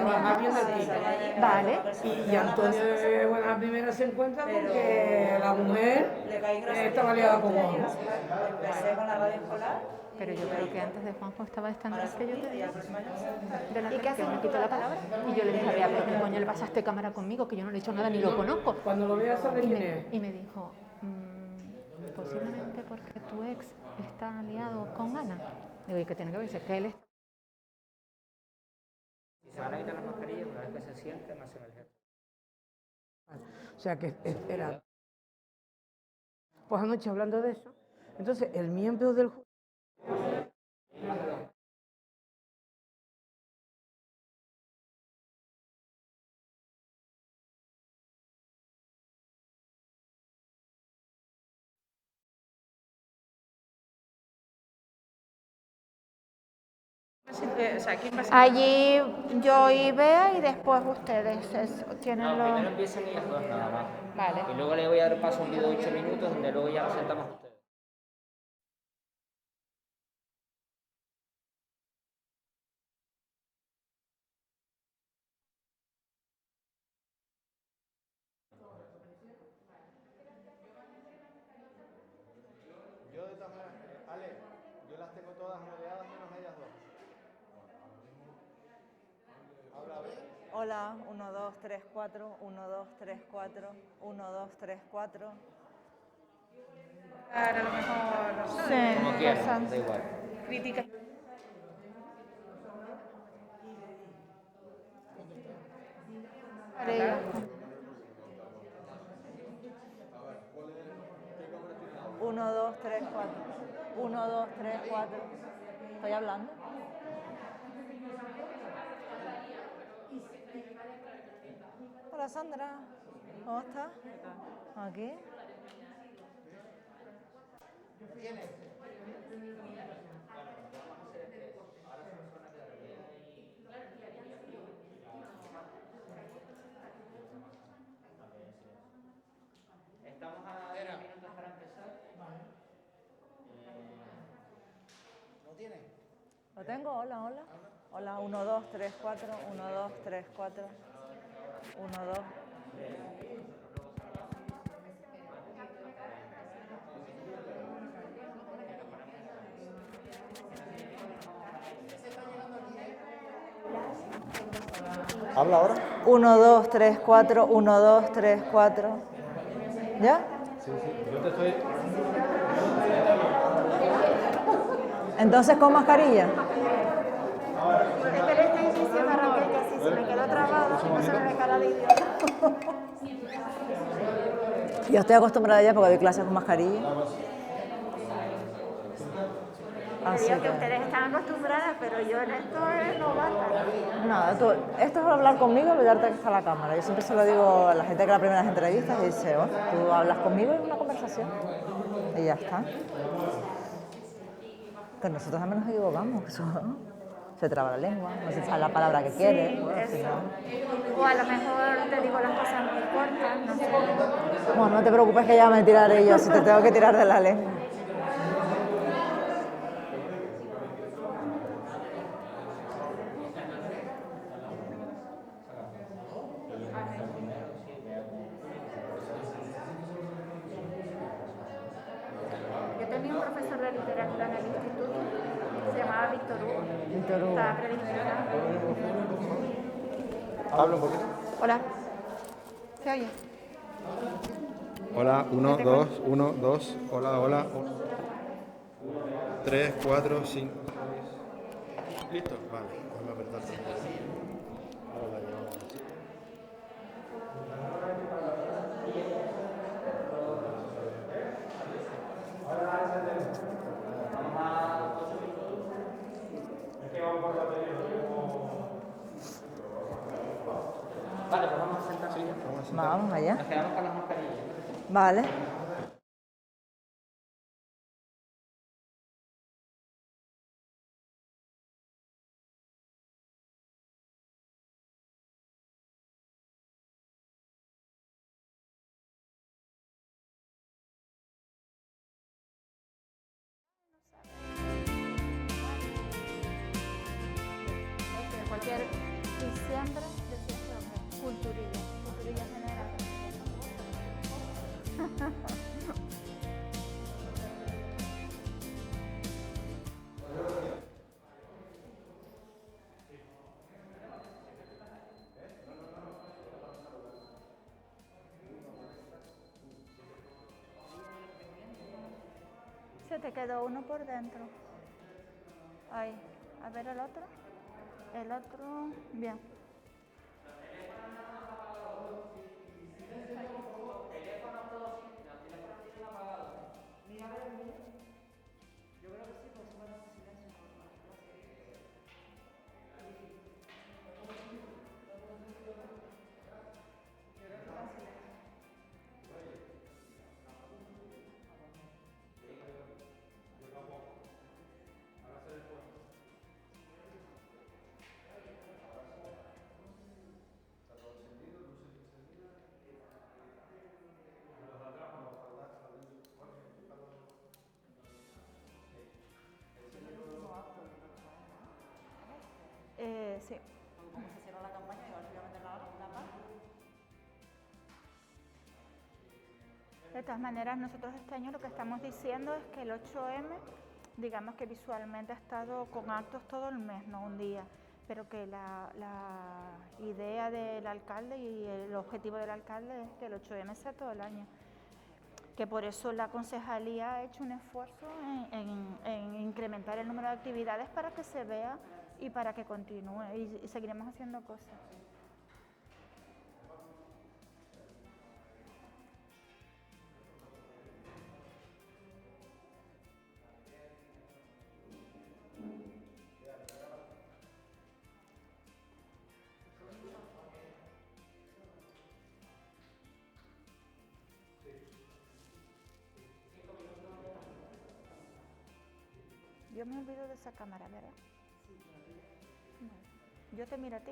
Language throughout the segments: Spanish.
trabajar bien del quito. Vale. Y Antonio de buena primera se encuentra porque la mujer estaba liada con otro. Empecé con la radio escolar. Pero yo creo que antes de Juanjo estaba esta Andrés que yo te digo. ¿Y qué hace? Me quitó la palabra. Y yo le dije, vea, pero ¿qué coño le pasaste cámara conmigo? Que yo no le he hecho nada ni lo conozco. Cuando lo veas sabe quién es. Y me dijo, posiblemente porque tu ex está aliado con Ana. Digo, ¿y qué tiene que ver? Dice que él está... Se van a quitar las mascarillas, una vez que se sienten, hacen el gesto. O sea que era. Pues anoche hablando de eso, entonces el miembro del Allí yo y Bea y después ustedes tienen No, los... primero empiezan ellas dos nada más. Vale. Y luego le voy a dar paso a un vídeo de 8 minutos donde luego ya nos sentamos ustedes. Yo de todas maneras, Ale, yo las tengo todas rodeadas menos ellas dos. Habla a ver. Hola, 1, 2, 3, 4, 1, 2, 3, 4, 1, 2, 3, 4. A lo mejor, no sé, Sí, Como quieran, da igual. críticas. para ella. 1, 2, 3, 4. 1, 2, 3, 4. ¿Estoy hablando? Hola Sandra, ¿cómo estás? ¿Aquí? Estamos a 10 minutos para empezar. ¿No tiene? ¿Lo tengo? Hola, hola. Hola, 1, 2, 3, 4. 1, 2, 3, 4. 1, 2. ¿Habla ahora? 1, 2, 3, 4. 1, 2, 3, 4. ¿Ya? Sí, sí. Yo te estoy... Entonces, ¿con mascarilla? Pero estoy diciendo a Raquel que si se me quedó trabado, no se me ve cara de idiota. Yo estoy acostumbrada ya porque doy clases con mascarilla. Así Digo que que... ustedes están acostumbradas, pero yo en esto es novata. Nada, esto es hablar conmigo y olvidarte que está la cámara. Yo siempre se lo digo a la gente que la primera entrevistas y dice, bueno, tú hablas conmigo y es una conversación. Y ya está. Que nosotros al menos nos equivocamos. Eso, ¿no? Se traba la lengua, no se sabe la palabra que quiere. Sí, Bueno, eso. si no... O a lo mejor te digo las cosas muy cortas, no sé. Bueno, no te preocupes que ya me tiraré yo si te tengo que tirar de la lengua. Yo tenía un profesor de literatura en el instituto, se llamaba Víctor Hugo. Víctor Hugo. Estaba predispuesta. Habla un poquito. Hola. ¿Se oye? Hola, 1, 2, 1, 2. Hola, hola. 3, 4, 5, 6. ¿Listo? Vale, déjame apretar. Ahora la llevamos. Vale, pues vamos a sentarnos. Vamos allá. Nos quedamos con las mascarillas. Vale. Cualquier... Y siempre Sandra decía que hombre, culturilla general. Se te quedó uno por dentro. Ahí, a ver el otro. El otro, bien. Sí. ¿Cómo se cierra la campaña? Y ahora se va a meter la parte. De todas maneras, nosotros este año lo que estamos diciendo es que el 8M, digamos que visualmente ha estado con actos todo el mes, no un día, pero que la idea del alcalde y el objetivo del alcalde es que el 8M sea todo el año. Que por eso la concejalía ha hecho un esfuerzo en incrementar el número de actividades para que se vea y para que continúe, y seguiremos haciendo cosas. Yo me olvido de esa cámara, ¿verdad? Yo te miro a ti.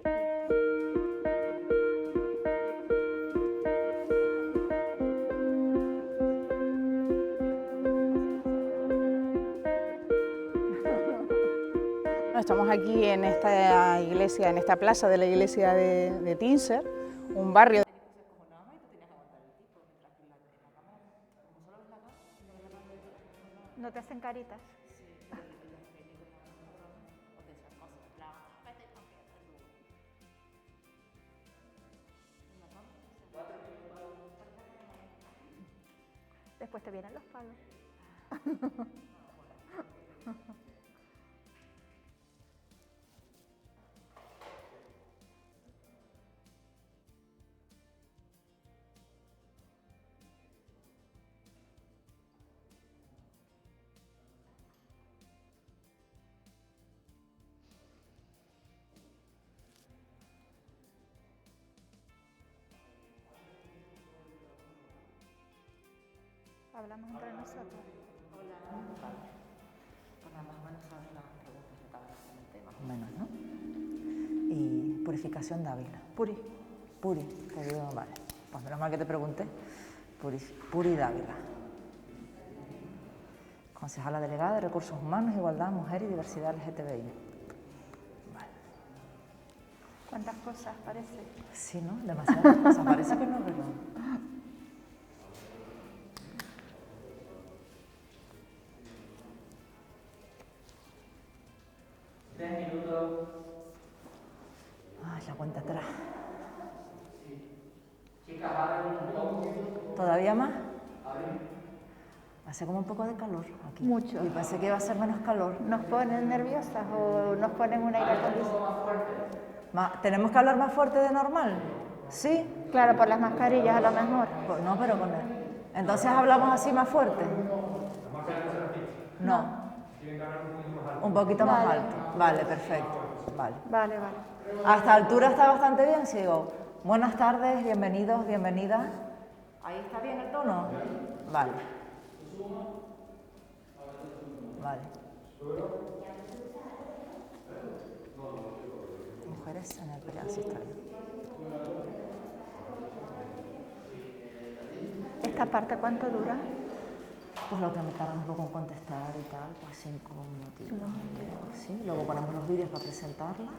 Estamos aquí en esta iglesia, en esta plaza de la iglesia de Tíncer, un barrio. ¿No te hacen caritas? Después te vienen los palos. Hablamos entre nosotros. Hola. Vale. Pues nada, más o menos sabes las preguntas que acabas de hacer el tema. Más o menos, ¿no? Y purificación Dávila. Puri, te digo, vale. Pues menos mal que te pregunté. Puri Dávila. Concejala delegada de Recursos Humanos, Igualdad, Mujer y Diversidad LGTBI. Vale. ¿Cuántas cosas parece? Sí, ¿no? Demasiadas cosas. Parece que no, pero... 3 minutos. Ay, la cuenta atrás. Chicas, abren un poco. ¿Todavía más? Hace como un poco de calor aquí. Mucho. Y pensé que iba a ser menos calor. ¿Nos ponen nerviosas o nos ponen un aire acondicionado? ¿Tenemos que hablar más fuerte de normal? ¿Sí? Claro, por las mascarillas a lo mejor. Pues no, pero con él. Entonces hablamos así más fuerte. No. Un poquito más alto. Vale, perfecto. Vale. Vale. A esta altura está bastante bien, si digo, buenas tardes, bienvenidos, bienvenidas. ¿Ahí está bien el tono? Vale. Vale. Mujeres en el periodo, sí está bien. ¿Esta parte cuánto dura? Pues lo que me tarda un poco en contestar y tal, pues 5 minutitos. Sí, luego ponemos los vídeos para presentarla.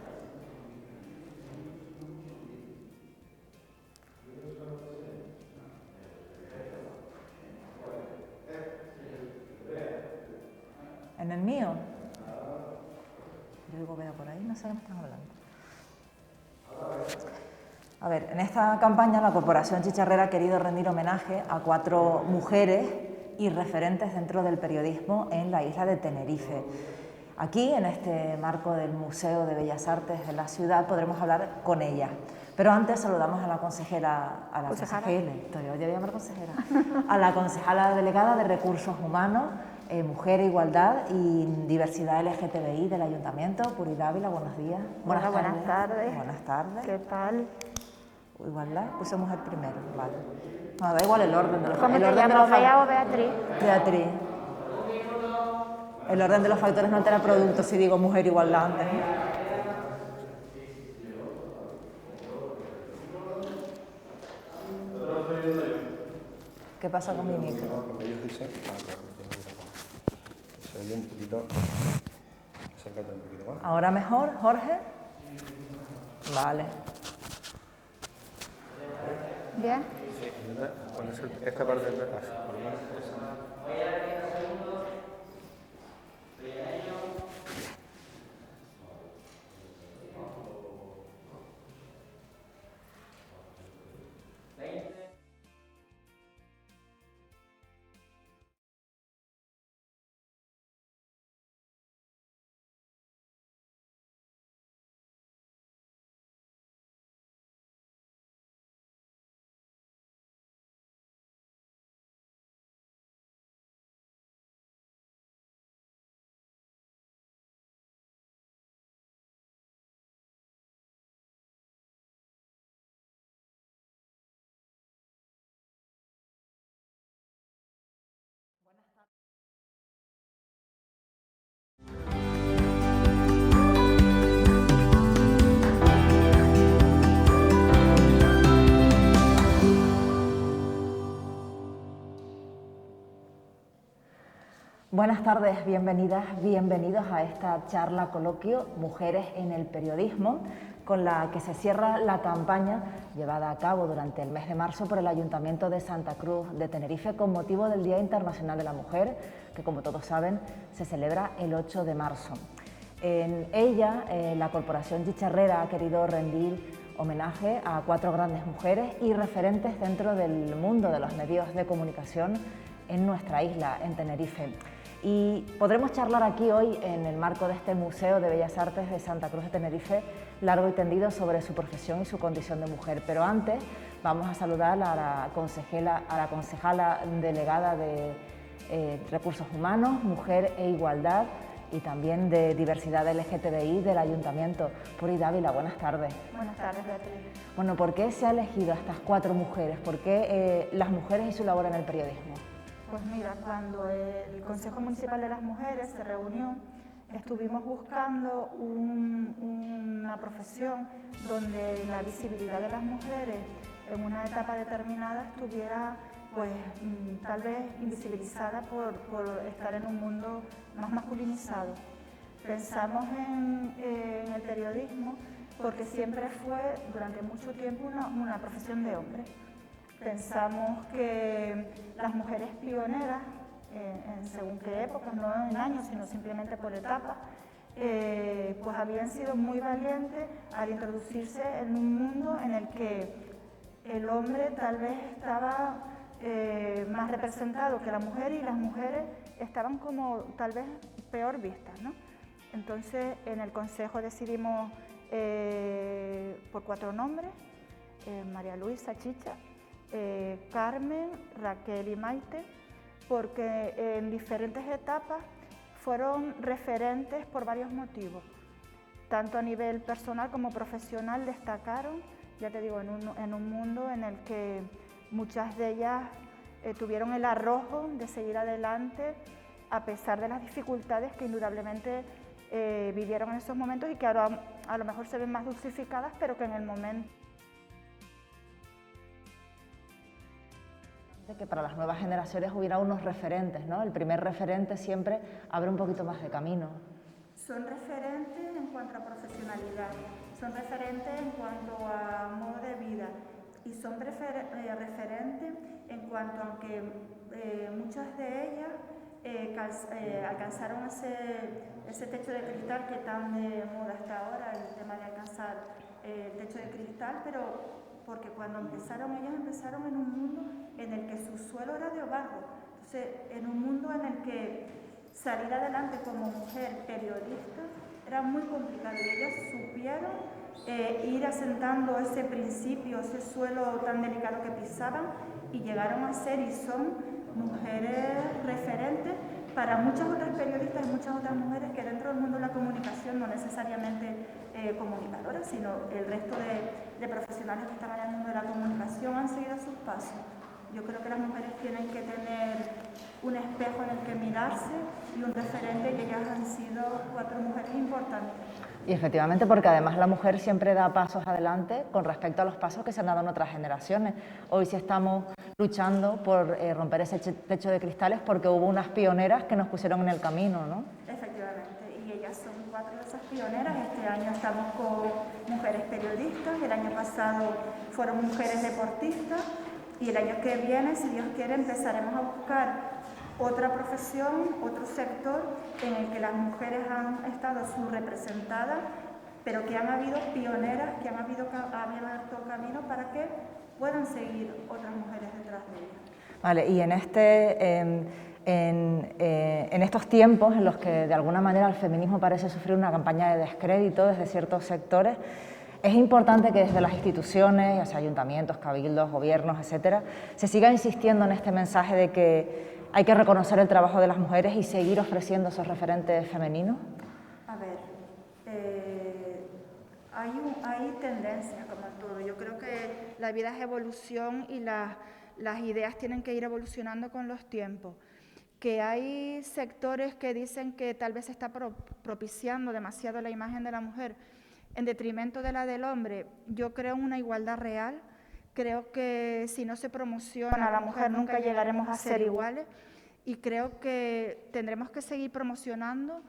mío. Yo digo, veo por ahí, no sé qué me están hablando. A ver, en esta campaña la Corporación Chicharrera ha querido rendir homenaje a 4 mujeres y referentes dentro del periodismo en la isla de Tenerife. Aquí, en este marco del Museo de Bellas Artes de la ciudad, podremos hablar con ellas. Pero antes saludamos a la consejera, a la concejala delegada de Recursos Humanos, Mujer, Igualdad y Diversidad LGTBI del Ayuntamiento, Puri Dávila. Buenos días. Buenas tardes. Buenas tardes. ¿Qué tal? Igualdad, puse mujer primero, vale. No, da igual el orden de los ¿Cómo el te orden de llamas, los Bea o Beatriz? Beatriz. El orden de los factores no altera el producto si digo mujer igualdad antes, ¿no? ¿Qué pasa con mi micro? Se oye un poquito. Acércate un poquito más. ¿Ahora mejor, Jorge? Vale. Bien. Sí, pones esta parte de atrás, por lo menos esa. Buenas tardes, bienvenidas, bienvenidos a esta charla coloquio Mujeres en el Periodismo, con la que se cierra la campaña llevada a cabo durante el mes de marzo por el Ayuntamiento de Santa Cruz de Tenerife con motivo del Día Internacional de la Mujer, que como todos saben se celebra el 8 de marzo. En ella, la Corporación Chicharrera ha querido rendir homenaje a 4 grandes mujeres y referentes dentro del mundo de los medios de comunicación en nuestra isla, en Tenerife. Y podremos charlar aquí hoy, en el marco de este Museo de Bellas Artes de Santa Cruz de Tenerife, largo y tendido sobre su profesión y su condición de mujer. Pero antes vamos a saludar a la concejala delegada de Recursos Humanos, Mujer e Igualdad, y también de Diversidad LGTBI del Ayuntamiento. Puri Dávila, buenas tardes. Buenas tardes, Beatriz. Bueno, ¿por qué se ha elegido a estas 4 mujeres? ¿Por qué las mujeres y su labor en el periodismo? Pues mira, cuando el Consejo Municipal de las Mujeres se reunió, estuvimos buscando una profesión donde la visibilidad de las mujeres en una etapa determinada estuviera, pues, tal vez invisibilizada por estar en un mundo más masculinizado. Pensamos en el periodismo porque siempre fue durante mucho tiempo una profesión de hombres. Pensamos que las mujeres pioneras, en según qué épocas, no en años, sino simplemente por etapas, pues habían sido muy valientes al introducirse en un mundo en el que el hombre tal vez estaba más representado que la mujer y las mujeres estaban como tal vez peor vistas, ¿no? Entonces en el Consejo decidimos por 4 nombres, María Luisa, Chicha, Carmen, Raquel y Maite, porque en diferentes etapas fueron referentes por varios motivos. Tanto a nivel personal como profesional destacaron, ya te digo, en un mundo en el que muchas de ellas tuvieron el arrojo de seguir adelante a pesar de las dificultades que indudablemente vivieron en esos momentos y que ahora a lo mejor se ven más dulcificadas, pero que en el momento... Que para las nuevas generaciones hubiera unos referentes, ¿no? El primer referente siempre abre un poquito más de camino. Son referentes en cuanto a profesionalidad, son referentes en cuanto a modo de vida y son referentes en cuanto a que muchas de ellas alcanzaron ese techo de cristal que tan de moda está ahora, el tema de alcanzar el techo de cristal, pero porque cuando empezaron, ellas empezaron en un mundo en el que su suelo era de barro, entonces en un mundo en el que salir adelante como mujer periodista era muy complicado y ellas supieron ir asentando ese principio, ese suelo tan delicado que pisaban y llegaron a ser y son mujeres referentes para muchas otras periodistas y muchas otras mujeres que dentro del mundo de la comunicación, no necesariamente comunicadoras, sino el resto de profesionales que están en el mundo de la comunicación han seguido sus pasos. Yo creo que las mujeres tienen que tener un espejo en el que mirarse y un referente, y ellas han sido 4 mujeres importantes. Y efectivamente, porque además la mujer siempre da pasos adelante con respecto a los pasos que se han dado en otras generaciones. Hoy sí estamos luchando por romper ese techo de cristales porque hubo unas pioneras que nos pusieron en el camino, ¿no? Efectivamente, y ellas son 4 de esas pioneras. Este año estamos con mujeres periodistas, el año pasado fueron mujeres deportistas y el año que viene, si Dios quiere, empezaremos a buscar otra profesión, otro sector en el que las mujeres han estado subrepresentadas, pero que han habido pioneras, que han abierto camino para que puedan seguir otras mujeres detrás de ellas. Vale, y en estos tiempos en los que de alguna manera el feminismo parece sufrir una campaña de descrédito desde ciertos sectores, es importante que desde las instituciones, ya sea ayuntamientos, cabildos, gobiernos, etcétera, se siga insistiendo en este mensaje de que hay que reconocer el trabajo de las mujeres y seguir ofreciendo esos referentes femeninos. A ver, hay tendencias como en todo. Yo creo que la vida es evolución y las ideas tienen que ir evolucionando con los tiempos. Que hay sectores que dicen que tal vez se está propiciando demasiado la imagen de la mujer en detrimento de la del hombre. Yo creo en una igualdad real. Creo que si no se promociona a la mujer nunca llegaremos a ser iguales, y creo que tendremos que seguir promocionando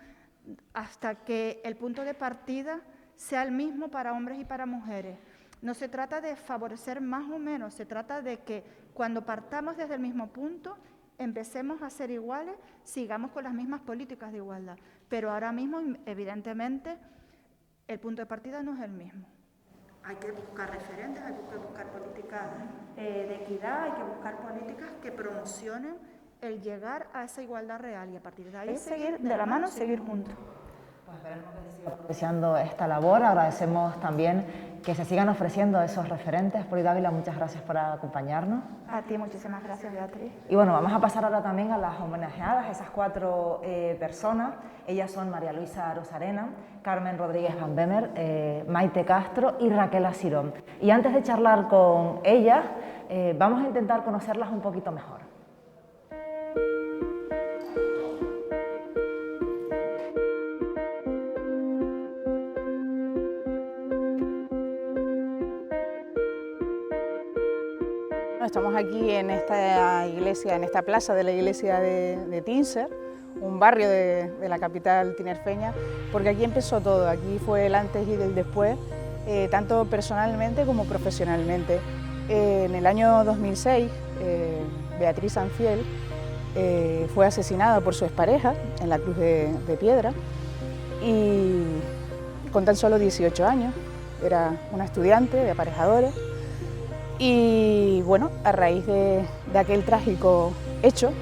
hasta que el punto de partida sea el mismo para hombres y para mujeres. No se trata de favorecer más o menos, se trata de que cuando partamos desde el mismo punto empecemos a ser iguales, sigamos con las mismas políticas de igualdad, pero ahora mismo evidentemente el punto de partida no es el mismo. Hay que buscar referentes, hay que buscar políticas de equidad, hay que buscar políticas que promocionen el llegar a esa igualdad real y a partir de ahí seguir de la mano, seguir juntos. Pues esperemos que se siga propiciando esta labor. Agradecemos también que se sigan ofreciendo esos referentes. Puri Dávila, muchas gracias por acompañarnos. A ti, muchísimas gracias, Beatriz. Y bueno, vamos a pasar ahora también a las homenajeadas, esas 4 personas. Ellas son María Luisa Rosarena, Carmen Rodríguez Van Bemer, Maite Castro y Raquel Asirón. Y antes de charlar con ellas, vamos a intentar conocerlas un poquito mejor. Estamos aquí en esta iglesia, en esta plaza de la iglesia de Tíncer, un barrio de la capital tinerfeña, porque aquí empezó todo, aquí fue el antes y el después, tanto personalmente como profesionalmente. En el año 2006, Beatriz Sanfiel fue asesinada por su expareja en la Cruz de Piedra, y con tan solo 18 años, era una estudiante de aparejadores. Y bueno, a raíz de aquel trágico hecho,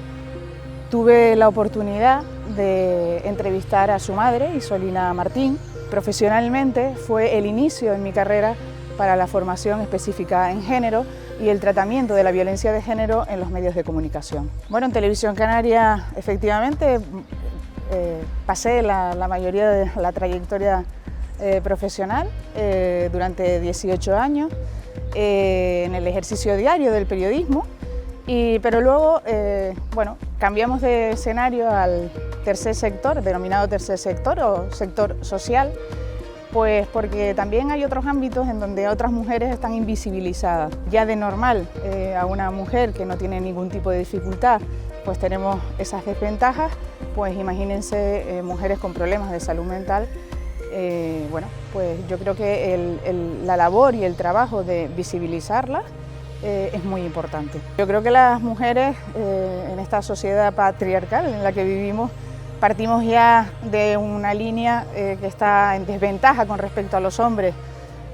tuve la oportunidad de entrevistar a su madre, Isolina Martín. Profesionalmente fue el inicio en mi carrera para la formación específica en género y el tratamiento de la violencia de género en los medios de comunicación. Bueno, en Televisión Canaria efectivamente pasé la mayoría de la trayectoria profesional durante 18 años. En el ejercicio diario del periodismo, pero luego bueno, cambiamos de escenario al tercer sector, denominado tercer sector o sector social, pues porque también hay otros ámbitos en donde otras mujeres están invisibilizadas. Ya de normal, a una mujer que no tiene ningún tipo de dificultad, pues tenemos esas desventajas, pues imagínense mujeres con problemas de salud mental. Bueno, pues yo creo que la labor y el trabajo de visibilizarlas es muy importante. Yo creo que las mujeres en esta sociedad patriarcal en la que vivimos partimos ya de una línea que está en desventaja con respecto a los hombres.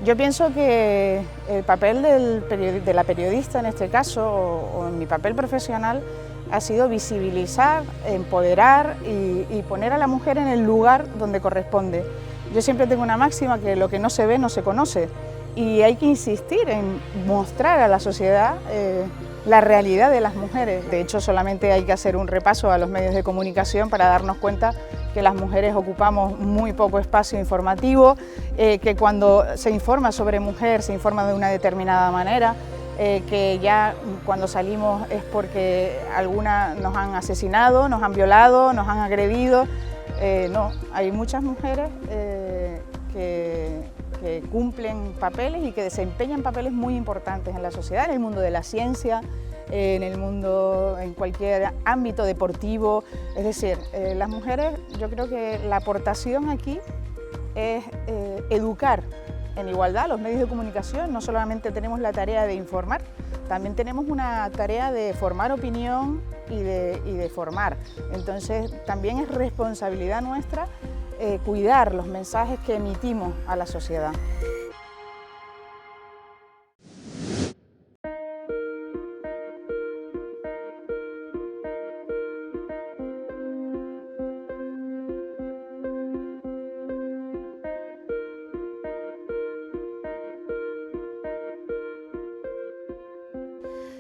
Yo pienso que el papel de la periodista en este caso, o en mi papel profesional, ha sido visibilizar, empoderar y poner a la mujer en el lugar donde corresponde. Yo siempre tengo una máxima que lo que no se ve no se conoce y hay que insistir en mostrar a la sociedad la realidad de las mujeres. De hecho, solamente hay que hacer un repaso a los medios de comunicación para darnos cuenta que las mujeres ocupamos muy poco espacio informativo, que cuando se informa sobre mujer se informa de una determinada manera, que ya cuando salimos es porque algunas nos han asesinado, nos han violado, nos han agredido. No, hay muchas mujeres que cumplen papeles y que desempeñan papeles muy importantes en la sociedad, en el mundo de la ciencia, en cualquier ámbito deportivo. Es decir, las mujeres, yo creo que la aportación aquí es educar en igualdad. Los medios de comunicación no solamente tenemos la tarea de informar, también tenemos una tarea de formar opinión y de formar. Entonces también es responsabilidad nuestra cuidar los mensajes que emitimos a la sociedad.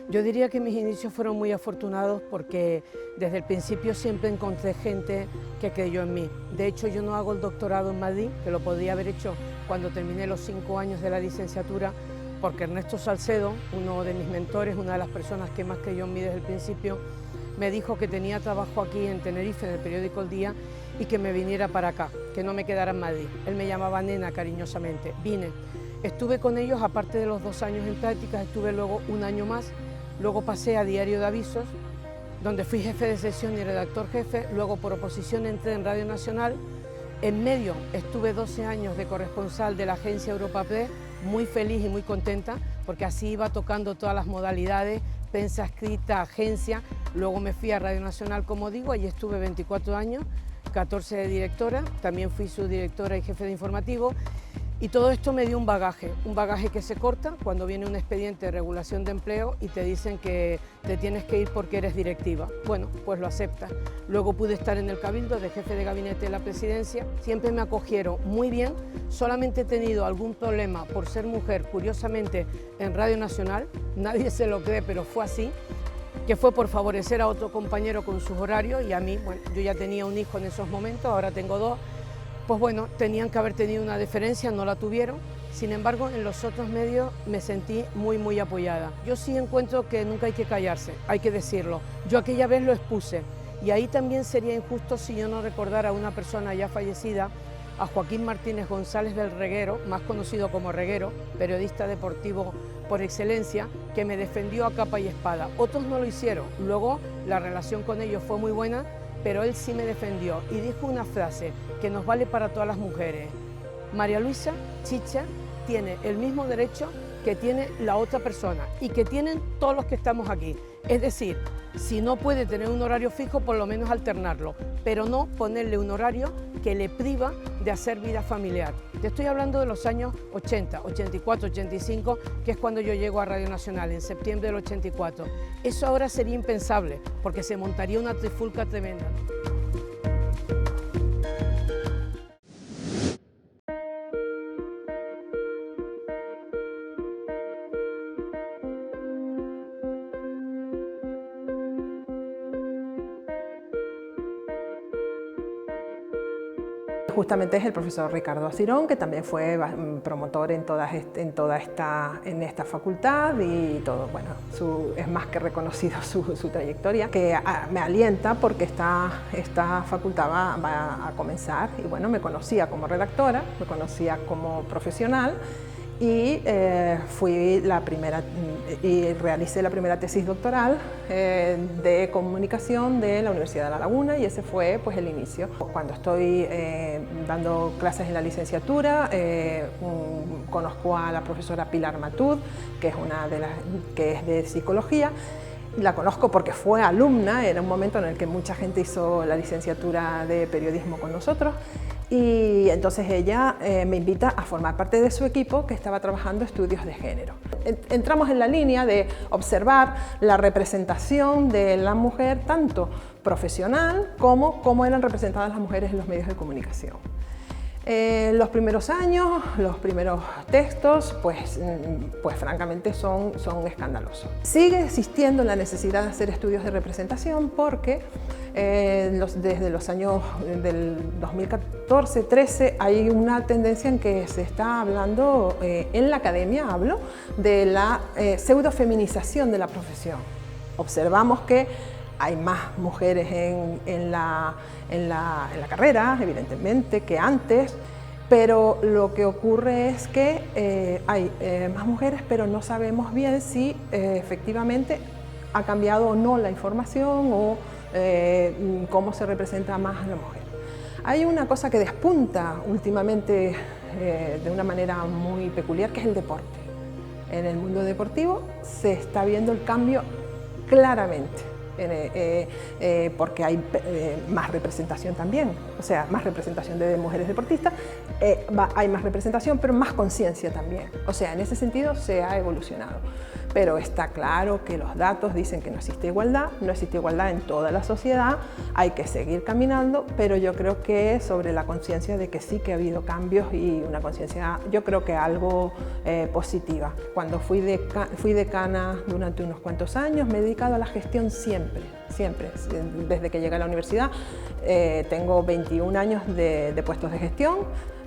Yo diría que mis inicios fueron muy afortunados porque desde el principio siempre encontré gente que creyó en mí. De hecho, yo no hago el doctorado en Madrid, que lo podría haber hecho cuando terminé los 5 años de la licenciatura, porque Ernesto Salcedo, uno de mis mentores, una de las personas que más creyó en mí desde el principio, me dijo que tenía trabajo aquí en Tenerife, en el periódico El Día, y que me viniera para acá, que no me quedara en Madrid. Él me llamaba nena cariñosamente. Vine, estuve con ellos, aparte de los 2 años en prácticas, estuve luego 1 año más. Luego pasé a Diario de Avisos, donde fui jefe de sección y redactor jefe. Luego por oposición entré en Radio Nacional. En medio estuve 12 años de corresponsal de la agencia Europa Press, muy feliz y muy contenta, porque así iba tocando todas las modalidades, prensa escrita, agencia. Luego me fui a Radio Nacional, como digo, allí estuve 24 años, 14 de directora, también fui subdirectora y jefe de informativo. Y todo esto me dio un bagaje que se corta cuando viene un expediente de regulación de empleo y te dicen que te tienes que ir porque eres directiva. Bueno, pues lo aceptas. Luego pude estar en el Cabildo de jefe de gabinete de la presidencia. Siempre me acogieron muy bien. Solamente he tenido algún problema por ser mujer, curiosamente, en Radio Nacional. Nadie se lo cree, pero fue así, que fue por favorecer a otro compañero con sus horarios y a mí, bueno, yo ya tenía un hijo en esos momentos, ahora tengo 2. Pues bueno, tenían que haber tenido una deferencia, no la tuvieron. Sin embargo, en los otros medios me sentí muy apoyada. Yo sí encuentro que nunca hay que callarse, hay que decirlo. Yo aquella vez lo expuse y ahí también sería injusto si yo no recordara a una persona ya fallecida, a Joaquín Martínez González del Reguero, más conocido como Reguero, periodista deportivo por excelencia, que me defendió a capa y espada. Otros no lo hicieron. Luego la relación con ellos fue muy buena, pero él sí me defendió y dijo una frase que nos vale para todas las mujeres. María Luisa Chicha tiene el mismo derecho que tiene la otra persona y que tienen todos los que estamos aquí. Es decir, si no puede tener un horario fijo, por lo menos alternarlo, pero no ponerle un horario que le priva de hacer vida familiar. Te estoy hablando de los años 80, 84, 85, que es cuando yo llego a Radio Nacional, en septiembre del 84. Eso ahora sería impensable, porque se montaría una trifulca tremenda. Justamente es el profesor Ricardo Asirón, que también fue promotor en esta facultad y todo, bueno, es más que reconocido su trayectoria, que me alienta porque esta facultad va a comenzar y bueno, me conocía como redactora, me conocía como profesional y fui la primera y realicé la primera tesis doctoral de comunicación de la Universidad de La Laguna, y ese fue pues el inicio. Cuando estoy dando clases en la licenciatura, conozco a la profesora Pilar Matud, que es una de las que es de psicología. La conozco porque fue alumna, era un momento en el que mucha gente hizo la licenciatura de periodismo con nosotros, y entonces ella me invita a formar parte de su equipo que estaba trabajando estudios de género. Entramos en la línea de observar la representación de la mujer, tanto profesional como cómo eran representadas las mujeres en los medios de comunicación. Los primeros años, los primeros textos, pues francamente son escandalosos. Sigue existiendo la necesidad de hacer estudios de representación porque desde los años del 2014-13 hay una tendencia en que se está hablando, en la academia hablo, de la pseudofeminización de la profesión. Observamos que hay más mujeres en la carrera, evidentemente, que antes, pero lo que ocurre es que hay más mujeres, pero no sabemos bien si efectivamente ha cambiado o no la información o cómo se representa más a la mujer. Hay una cosa que despunta últimamente de una manera muy peculiar, que es el deporte. En el mundo deportivo se está viendo el cambio claramente. Porque hay más representación también, o sea, más representación de mujeres deportistas, hay más representación, pero más conciencia también. O sea, en ese sentido se ha evolucionado. Pero está claro que los datos dicen que no existe igualdad en toda la sociedad, hay que seguir caminando, pero yo creo que sobre la conciencia de que sí que ha habido cambios y una conciencia, yo creo que algo positiva. Cuando fui decana durante unos cuantos años, me he dedicado a la gestión siempre, desde que llegué a la universidad. Tengo 21 años de puestos de gestión,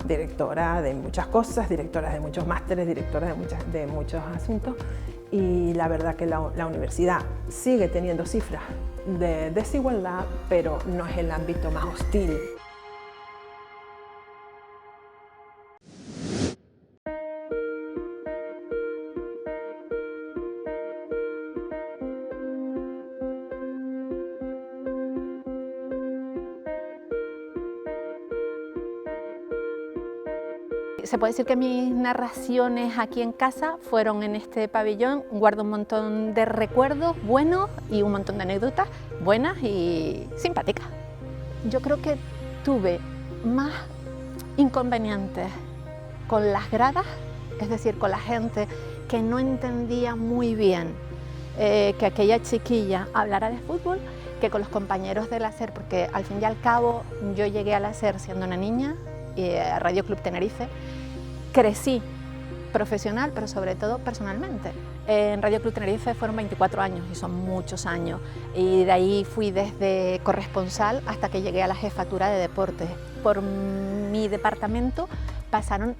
directora de muchas cosas, directora de muchos másteres, directora de muchos asuntos, y la verdad que la universidad sigue teniendo cifras de desigualdad, pero no es el ámbito más hostil. Se puede decir que mis narraciones aquí en casa fueron en este pabellón. Guardo un montón de recuerdos buenos y un montón de anécdotas buenas y simpáticas. Yo creo que tuve más inconvenientes con las gradas, es decir, con la gente que no entendía muy bien que aquella chiquilla hablara de fútbol, que con los compañeros de la SER, porque al fin y al cabo yo llegué a la SER siendo una niña, a Radio Club Tenerife, crecí profesional, pero sobre todo personalmente. En Radio Club Tenerife fueron 24 años y son muchos años, y de ahí fui desde corresponsal hasta que llegué a la jefatura de deportes. Por mi departamento pasaron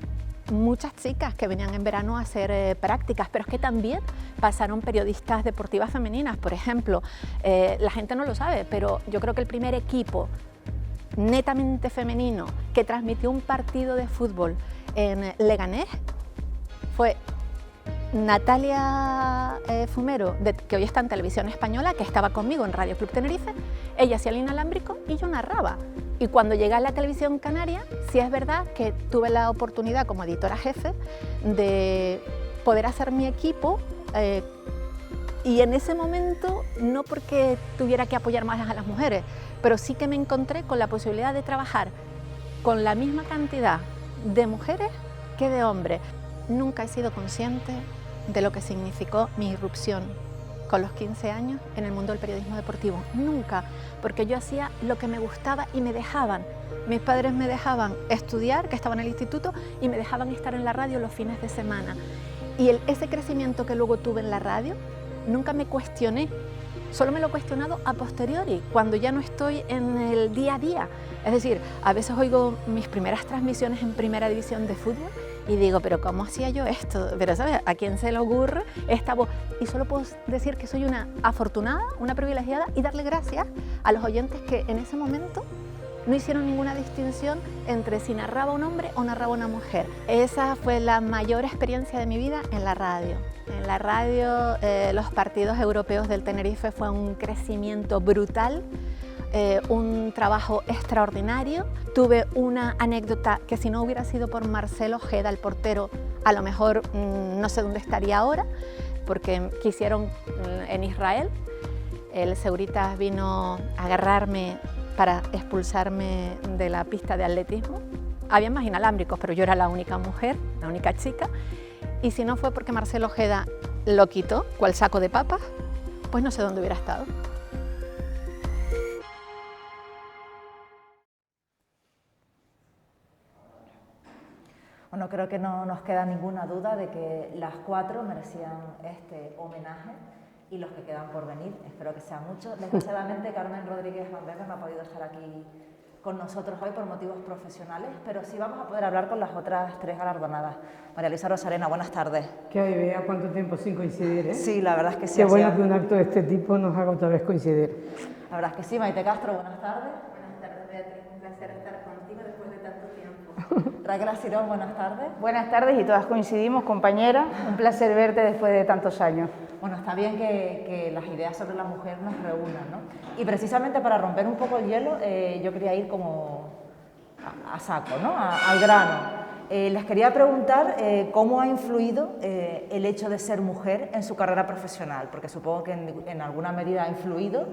muchas chicas que venían en verano a hacer prácticas, pero es que también pasaron periodistas deportivas femeninas. Por ejemplo, la gente no lo sabe, pero yo creo que el primer equipo netamente femenino que transmitió un partido de fútbol en Leganés fue Natalia Fumero, que hoy está en Televisión Española, que estaba conmigo en Radio Club Tenerife. Ella hacía el inalámbrico y yo narraba. Y cuando llegué a la televisión canaria, sí es verdad que tuve la oportunidad como editora jefe de poder hacer mi equipo, y en ese momento, no porque tuviera que apoyar más a las mujeres, pero sí que me encontré con la posibilidad de trabajar con la misma cantidad de mujeres que de hombres. Nunca he sido consciente de lo que significó mi irrupción con los 15 años en el mundo del periodismo deportivo. Nunca, porque yo hacía lo que me gustaba y me dejaban. Mis padres me dejaban estudiar, que estaba en el instituto, y me dejaban estar en la radio los fines de semana. Y ese crecimiento que luego tuve en la radio, nunca me cuestioné. Solo me lo he cuestionado a posteriori, cuando ya no estoy en el día a día. Es decir, a veces oigo mis primeras transmisiones en Primera División de fútbol y digo, pero ¿cómo hacía yo esto? Pero ¿sabes? ¿A quién se le ocurre esta voz? Y solo puedo decir que soy una afortunada, una privilegiada, y darle gracias a los oyentes que en ese momento no hicieron ninguna distinción entre si narraba un hombre o narraba una mujer. Esa fue la mayor experiencia de mi vida en la radio. En la radio, los partidos europeos del Tenerife fue un crecimiento brutal, un trabajo extraordinario. Tuve una anécdota que si no hubiera sido por Marcelo Ojeda, el portero, a lo mejor no sé dónde estaría ahora, porque quisieron en Israel. El Seguritas vino a agarrarme para expulsarme de la pista de atletismo. Había más inalámbricos, pero yo era la única mujer, la única chica. Y si no fue porque Marcelo Ojeda lo quitó, cual saco de papas, pues no sé dónde hubiera estado. Bueno, creo que no nos queda ninguna duda de que las 4 merecían este homenaje y los que quedan por venir. Espero que sean muchos. Desgraciadamente, Carmen Rodríguez Van Bergen no ha podido estar aquí con nosotros hoy por motivos profesionales, pero sí vamos a poder hablar con las otras 3 galardonadas. María Luisa Rosarena, buenas tardes. ¿Qué hay, Bea? ¿Cuánto tiempo sin coincidir, Sí, la verdad es que sí. Qué bueno que un acto de este tipo nos haga otra vez coincidir. La verdad es que sí. Maite Castro, buenas tardes. Buenas tardes, Beatriz. Un placer estar contigo después de tanto tiempo. Raquel Asirón, buenas tardes. Buenas tardes y todas coincidimos, compañera. Un placer verte después de tantos años. Bueno, está bien que las ideas sobre la mujer nos reúnan, ¿no? Y precisamente para romper un poco el hielo, yo quería ir como a saco, ¿no? Al grano. Les quería preguntar cómo ha influido el hecho de ser mujer en su carrera profesional, porque supongo que en alguna medida ha influido,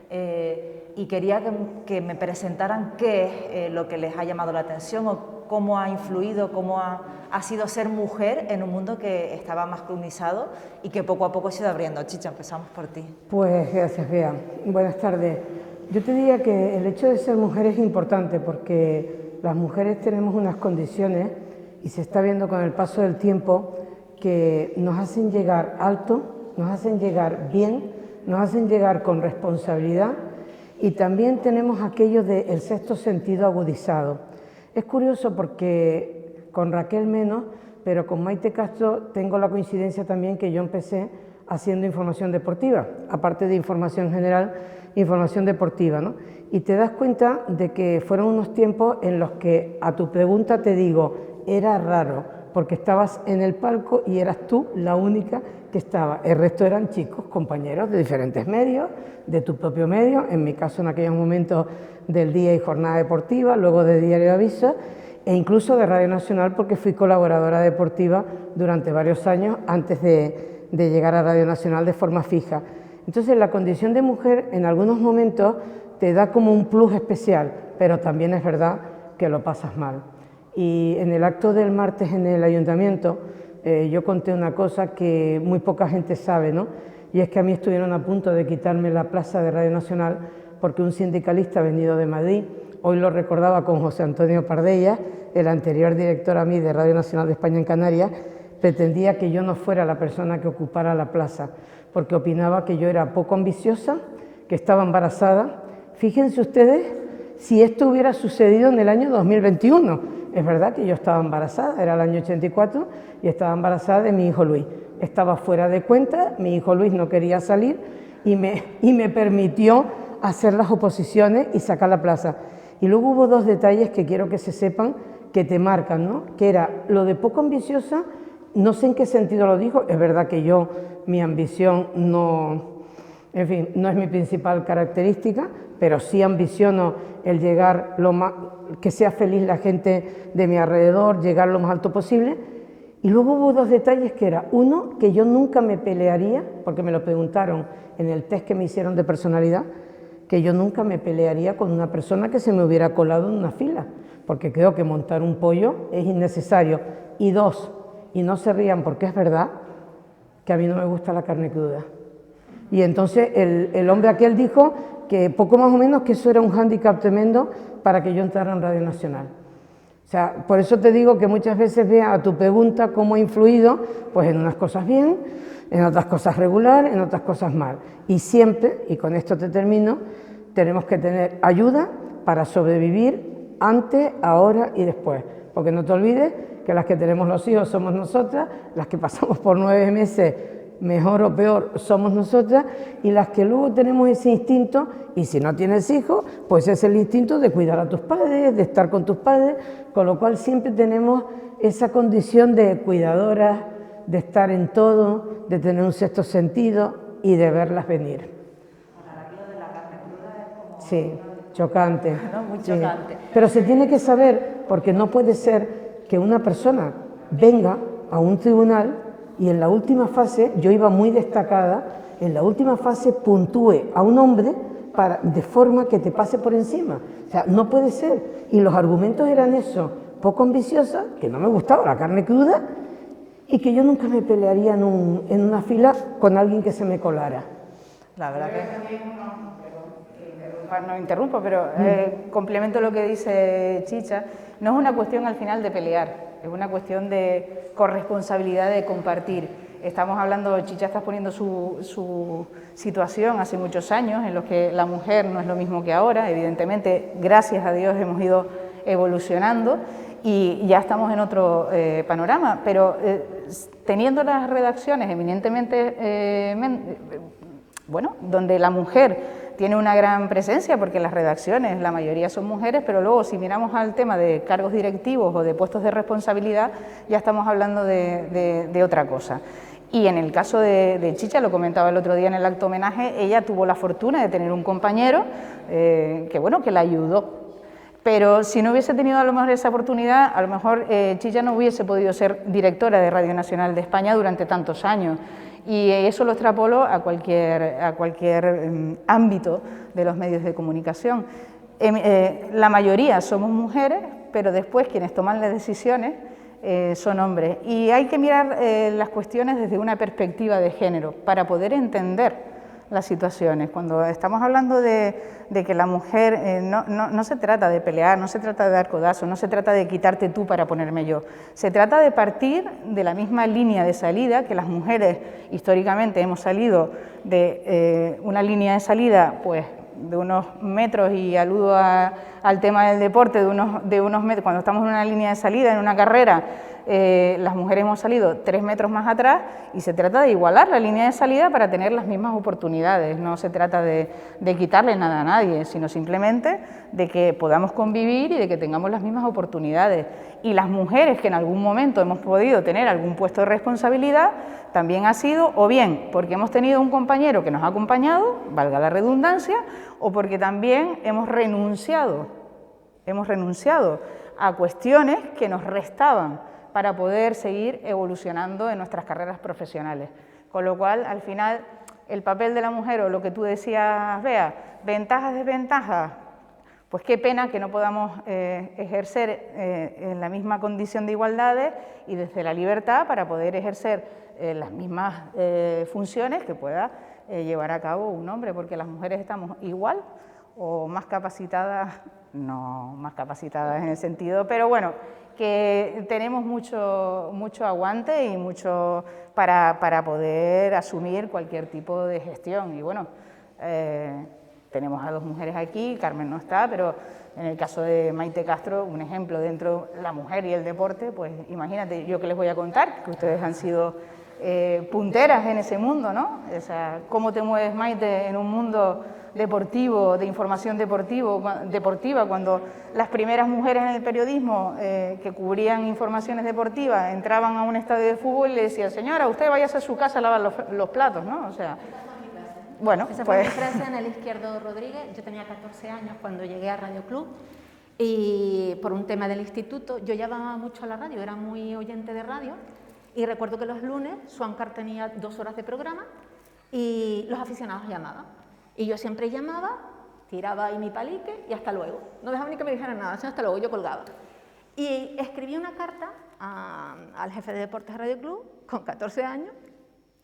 y quería que me presentaran qué es lo que les ha llamado la atención o cómo ha influido, cómo ha sido ser mujer en un mundo que estaba masculinizado y que poco a poco se ha ido abriendo. Chicha, empezamos por ti. Pues gracias, Bea. Buenas tardes. Yo te diría que el hecho de ser mujer es importante porque las mujeres tenemos unas condiciones, y se está viendo con el paso del tiempo, que nos hacen llegar alto, nos hacen llegar bien, nos hacen llegar con responsabilidad, y también tenemos aquello del sexto sentido agudizado. Es curioso porque con Raquel menos, pero con Maite Castro tengo la coincidencia también que yo empecé haciendo información deportiva, aparte de información general, información deportiva, ¿no? Y te das cuenta de que fueron unos tiempos en los que, a tu pregunta te digo, era raro, porque estabas en el palco y eras tú la única que estaba. El resto eran chicos, compañeros de diferentes medios, de tu propio medio, en mi caso en aquellos momentos del Día y Jornada Deportiva, luego de Diario Aviso, e incluso de Radio Nacional, porque fui colaboradora deportiva durante varios años antes de llegar a Radio Nacional de forma fija. Entonces la condición de mujer en algunos momentos te da como un plus especial, pero también es verdad que lo pasas mal. Y en el acto del martes en el ayuntamiento yo conté una cosa que muy poca gente sabe, ¿no? Y es que a mí estuvieron a punto de quitarme la plaza de Radio Nacional porque un sindicalista venido de Madrid, hoy lo recordaba con José Antonio Pardella, el anterior director a mí de Radio Nacional de España en Canarias, pretendía que yo no fuera la persona que ocupara la plaza, porque opinaba que yo era poco ambiciosa, que estaba embarazada. Fíjense ustedes si esto hubiera sucedido en el año 2021. Es verdad que yo estaba embarazada, era el año 84, y estaba embarazada de mi hijo Luis. Estaba fuera de cuenta, mi hijo Luis no quería salir y me permitió hacer las oposiciones y sacar la plaza. Y luego hubo 2 detalles que quiero que se sepan, que te marcan, ¿no? Que era lo de poco ambiciosa, no sé en qué sentido lo dijo, es verdad que yo, mi ambición no, en fin, no es mi principal característica, pero sí ambiciono el llegar lo más, que sea feliz la gente de mi alrededor, llegar lo más alto posible. Y luego hubo 2 detalles que era, uno, que yo nunca me pelearía, porque me lo preguntaron en el test que me hicieron de personalidad, que yo nunca me pelearía con una persona que se me hubiera colado en una fila, porque creo que montar un pollo es innecesario. Y 2, y no se rían porque es verdad, que a mí no me gusta la carne cruda. Y entonces el hombre aquel dijo que poco más o menos que eso era un hándicap tremendo para que yo entrara en Radio Nacional. O sea, por eso te digo que muchas veces vea a tu pregunta cómo ha influido, pues en unas cosas bien, en otras cosas regular, en otras cosas mal. Y siempre, y con esto te termino, tenemos que tener ayuda para sobrevivir antes, ahora y después. Porque no te olvides que las que tenemos los hijos somos nosotras, las que pasamos por 9 meses mejor o peor somos nosotras, y las que luego tenemos ese instinto, y si no tienes hijos, pues es el instinto de cuidar a tus padres, de estar con tus padres, con lo cual siempre tenemos esa condición de cuidadoras, de estar en todo, de tener un sexto sentido y de verlas venir. Sí, chocante. ¿no? Muy Sí. chocante. Pero se tiene que saber, porque no puede ser que una persona venga a un tribunal y en la última fase, yo iba muy destacada, en la última fase puntúe a un hombre de forma que te pase por encima. O sea, no puede ser. Y los argumentos eran eso, poco ambiciosa, que no me gustaba la carne cruda, y que yo nunca me pelearía en una fila con alguien que se me colara. La verdad que... No interrumpo, pero complemento lo que dice Chicha. No es una cuestión al final de pelear, es una cuestión de corresponsabilidad, de compartir. Estamos hablando, Chicha está poniendo su situación hace muchos años en los que la mujer no es lo mismo que ahora. Evidentemente, gracias a Dios hemos ido evolucionando y ya estamos en otro panorama, pero teniendo las redacciones eminentemente, bueno, donde la mujer tiene una gran presencia, porque las redacciones, la mayoría son mujeres, pero luego si miramos al tema de cargos directivos o de puestos de responsabilidad, ya estamos hablando de otra cosa. Y en el caso de Chicha, lo comentaba el otro día en el acto homenaje, ella tuvo la fortuna de tener un compañero que la ayudó. Pero si no hubiese tenido a lo mejor esa oportunidad, a lo mejor Chicha no hubiese podido ser directora de Radio Nacional de España durante tantos años. Y eso lo extrapolo a cualquier ámbito de los medios de comunicación. La mayoría somos mujeres, pero después quienes toman las decisiones son hombres. Y hay que mirar las cuestiones desde una perspectiva de género para poder entender las situaciones. Cuando estamos hablando de que la mujer no se trata de pelear, no se trata de dar codazos, no se trata de quitarte tú para ponerme yo, se trata de partir de la misma línea de salida, que las mujeres históricamente hemos salido de una línea de salida pues de unos metros, y aludo al tema del deporte, de unos metros, cuando estamos en una línea de salida, en una carrera, las mujeres hemos salido 3 metros más atrás, y se trata de igualar la línea de salida para tener las mismas oportunidades. No se trata de quitarle nada a nadie, sino simplemente de que podamos convivir y de que tengamos las mismas oportunidades. Y las mujeres que en algún momento hemos podido tener algún puesto de responsabilidad, también ha sido o bien porque hemos tenido un compañero que nos ha acompañado, valga la redundancia, o porque también hemos renunciado a cuestiones que nos restaban para poder seguir evolucionando en nuestras carreras profesionales. Con lo cual, al final, el papel de la mujer, o lo que tú decías, Bea, ventajas, desventajas, pues qué pena que no podamos ejercer en la misma condición de igualdades y desde la libertad para poder ejercer las mismas funciones que pueda llevar a cabo un hombre, porque las mujeres estamos igual o más capacitadas, no más capacitadas en el sentido, pero bueno, que tenemos mucho aguante y mucho para poder asumir cualquier tipo de gestión. Y bueno, tenemos a 2 mujeres aquí, Carmen no está, pero en el caso de Maite Castro, un ejemplo dentro de la mujer y el deporte, pues imagínate, yo que les voy a contar, que ustedes han sido punteras en ese mundo, ¿no? O sea, ¿cómo te mueves, Maite, en un mundo deportivo, de información deportiva, cuando las primeras mujeres en el periodismo que cubrían informaciones deportivas entraban a un estadio de fútbol y le decían, señora, usted váyase a su casa a lavar los platos, ¿no? O sea, bueno, esa pues... fue mi frase en el Izquierdo Rodríguez. Yo tenía 14 años cuando llegué a Radio Club y por un tema del instituto yo llamaba mucho a la radio, era muy oyente de radio, y recuerdo que los lunes Suancar tenía 2 horas de programa y los aficionados llamaban. Y yo siempre llamaba, tiraba ahí mi palique y hasta luego. No dejaba ni que me dijeran nada, sino hasta luego, yo colgaba. Y escribí una carta al jefe de deportes de Radio Club con 14 años.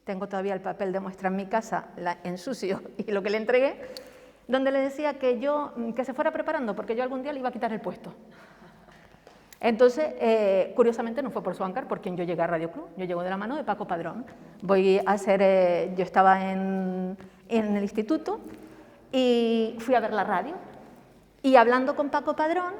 Tengo todavía el papel de muestra en mi casa, en sucio, y lo que le entregué, donde le decía que se fuera preparando, porque yo algún día le iba a quitar el puesto. Entonces, curiosamente no fue por Suancar por quien yo llegué a Radio Club, yo llego de la mano de Paco Padrón. Yo estaba en el instituto y fui a ver la radio. Y hablando con Paco Padrón,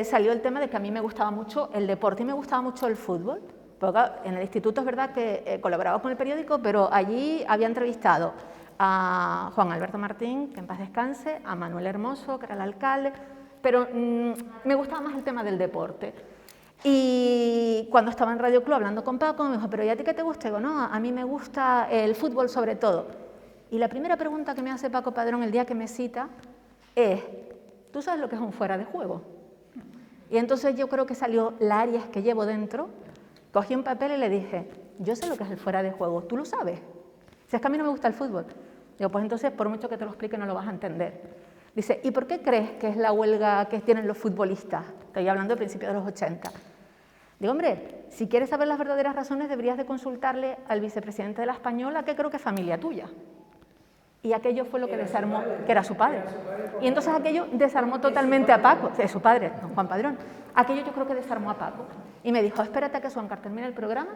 salió el tema de que a mí me gustaba mucho el deporte y me gustaba mucho el fútbol. Porque en el instituto es verdad que colaboraba con el periódico, pero allí había entrevistado a Juan Alberto Martín, que en paz descanse, a Manuel Hermoso, que era el alcalde, pero me gustaba más el tema del deporte. Y cuando estaba en Radio Club hablando con Paco, me dijo, pero ¿y a ti qué te gusta? Digo, no, a mí me gusta el fútbol sobre todo. Y la primera pregunta que me hace Paco Padrón el día que me cita es, ¿tú sabes lo que es un fuera de juego? Y entonces yo creo que salió la Aries que llevo dentro, cogí un papel y le dije, yo sé lo que es el fuera de juego, ¿tú lo sabes? Si es que a mí no me gusta el fútbol. Digo, pues entonces, por mucho que te lo explique, no lo vas a entender. Dice, ¿y por qué crees que es la huelga que tienen los futbolistas? Estoy hablando de principios de los 80. Digo, hombre, si quieres saber las verdaderas razones, deberías de consultarle al vicepresidente de la Española, que creo que es familia tuya. Y aquello fue lo que desarmó, que era su padre. Y entonces aquello desarmó totalmente a Paco, de su padre, don Juan Padrón. Aquello yo creo que desarmó a Paco. Y me dijo, espérate a que Suancar termine el programa,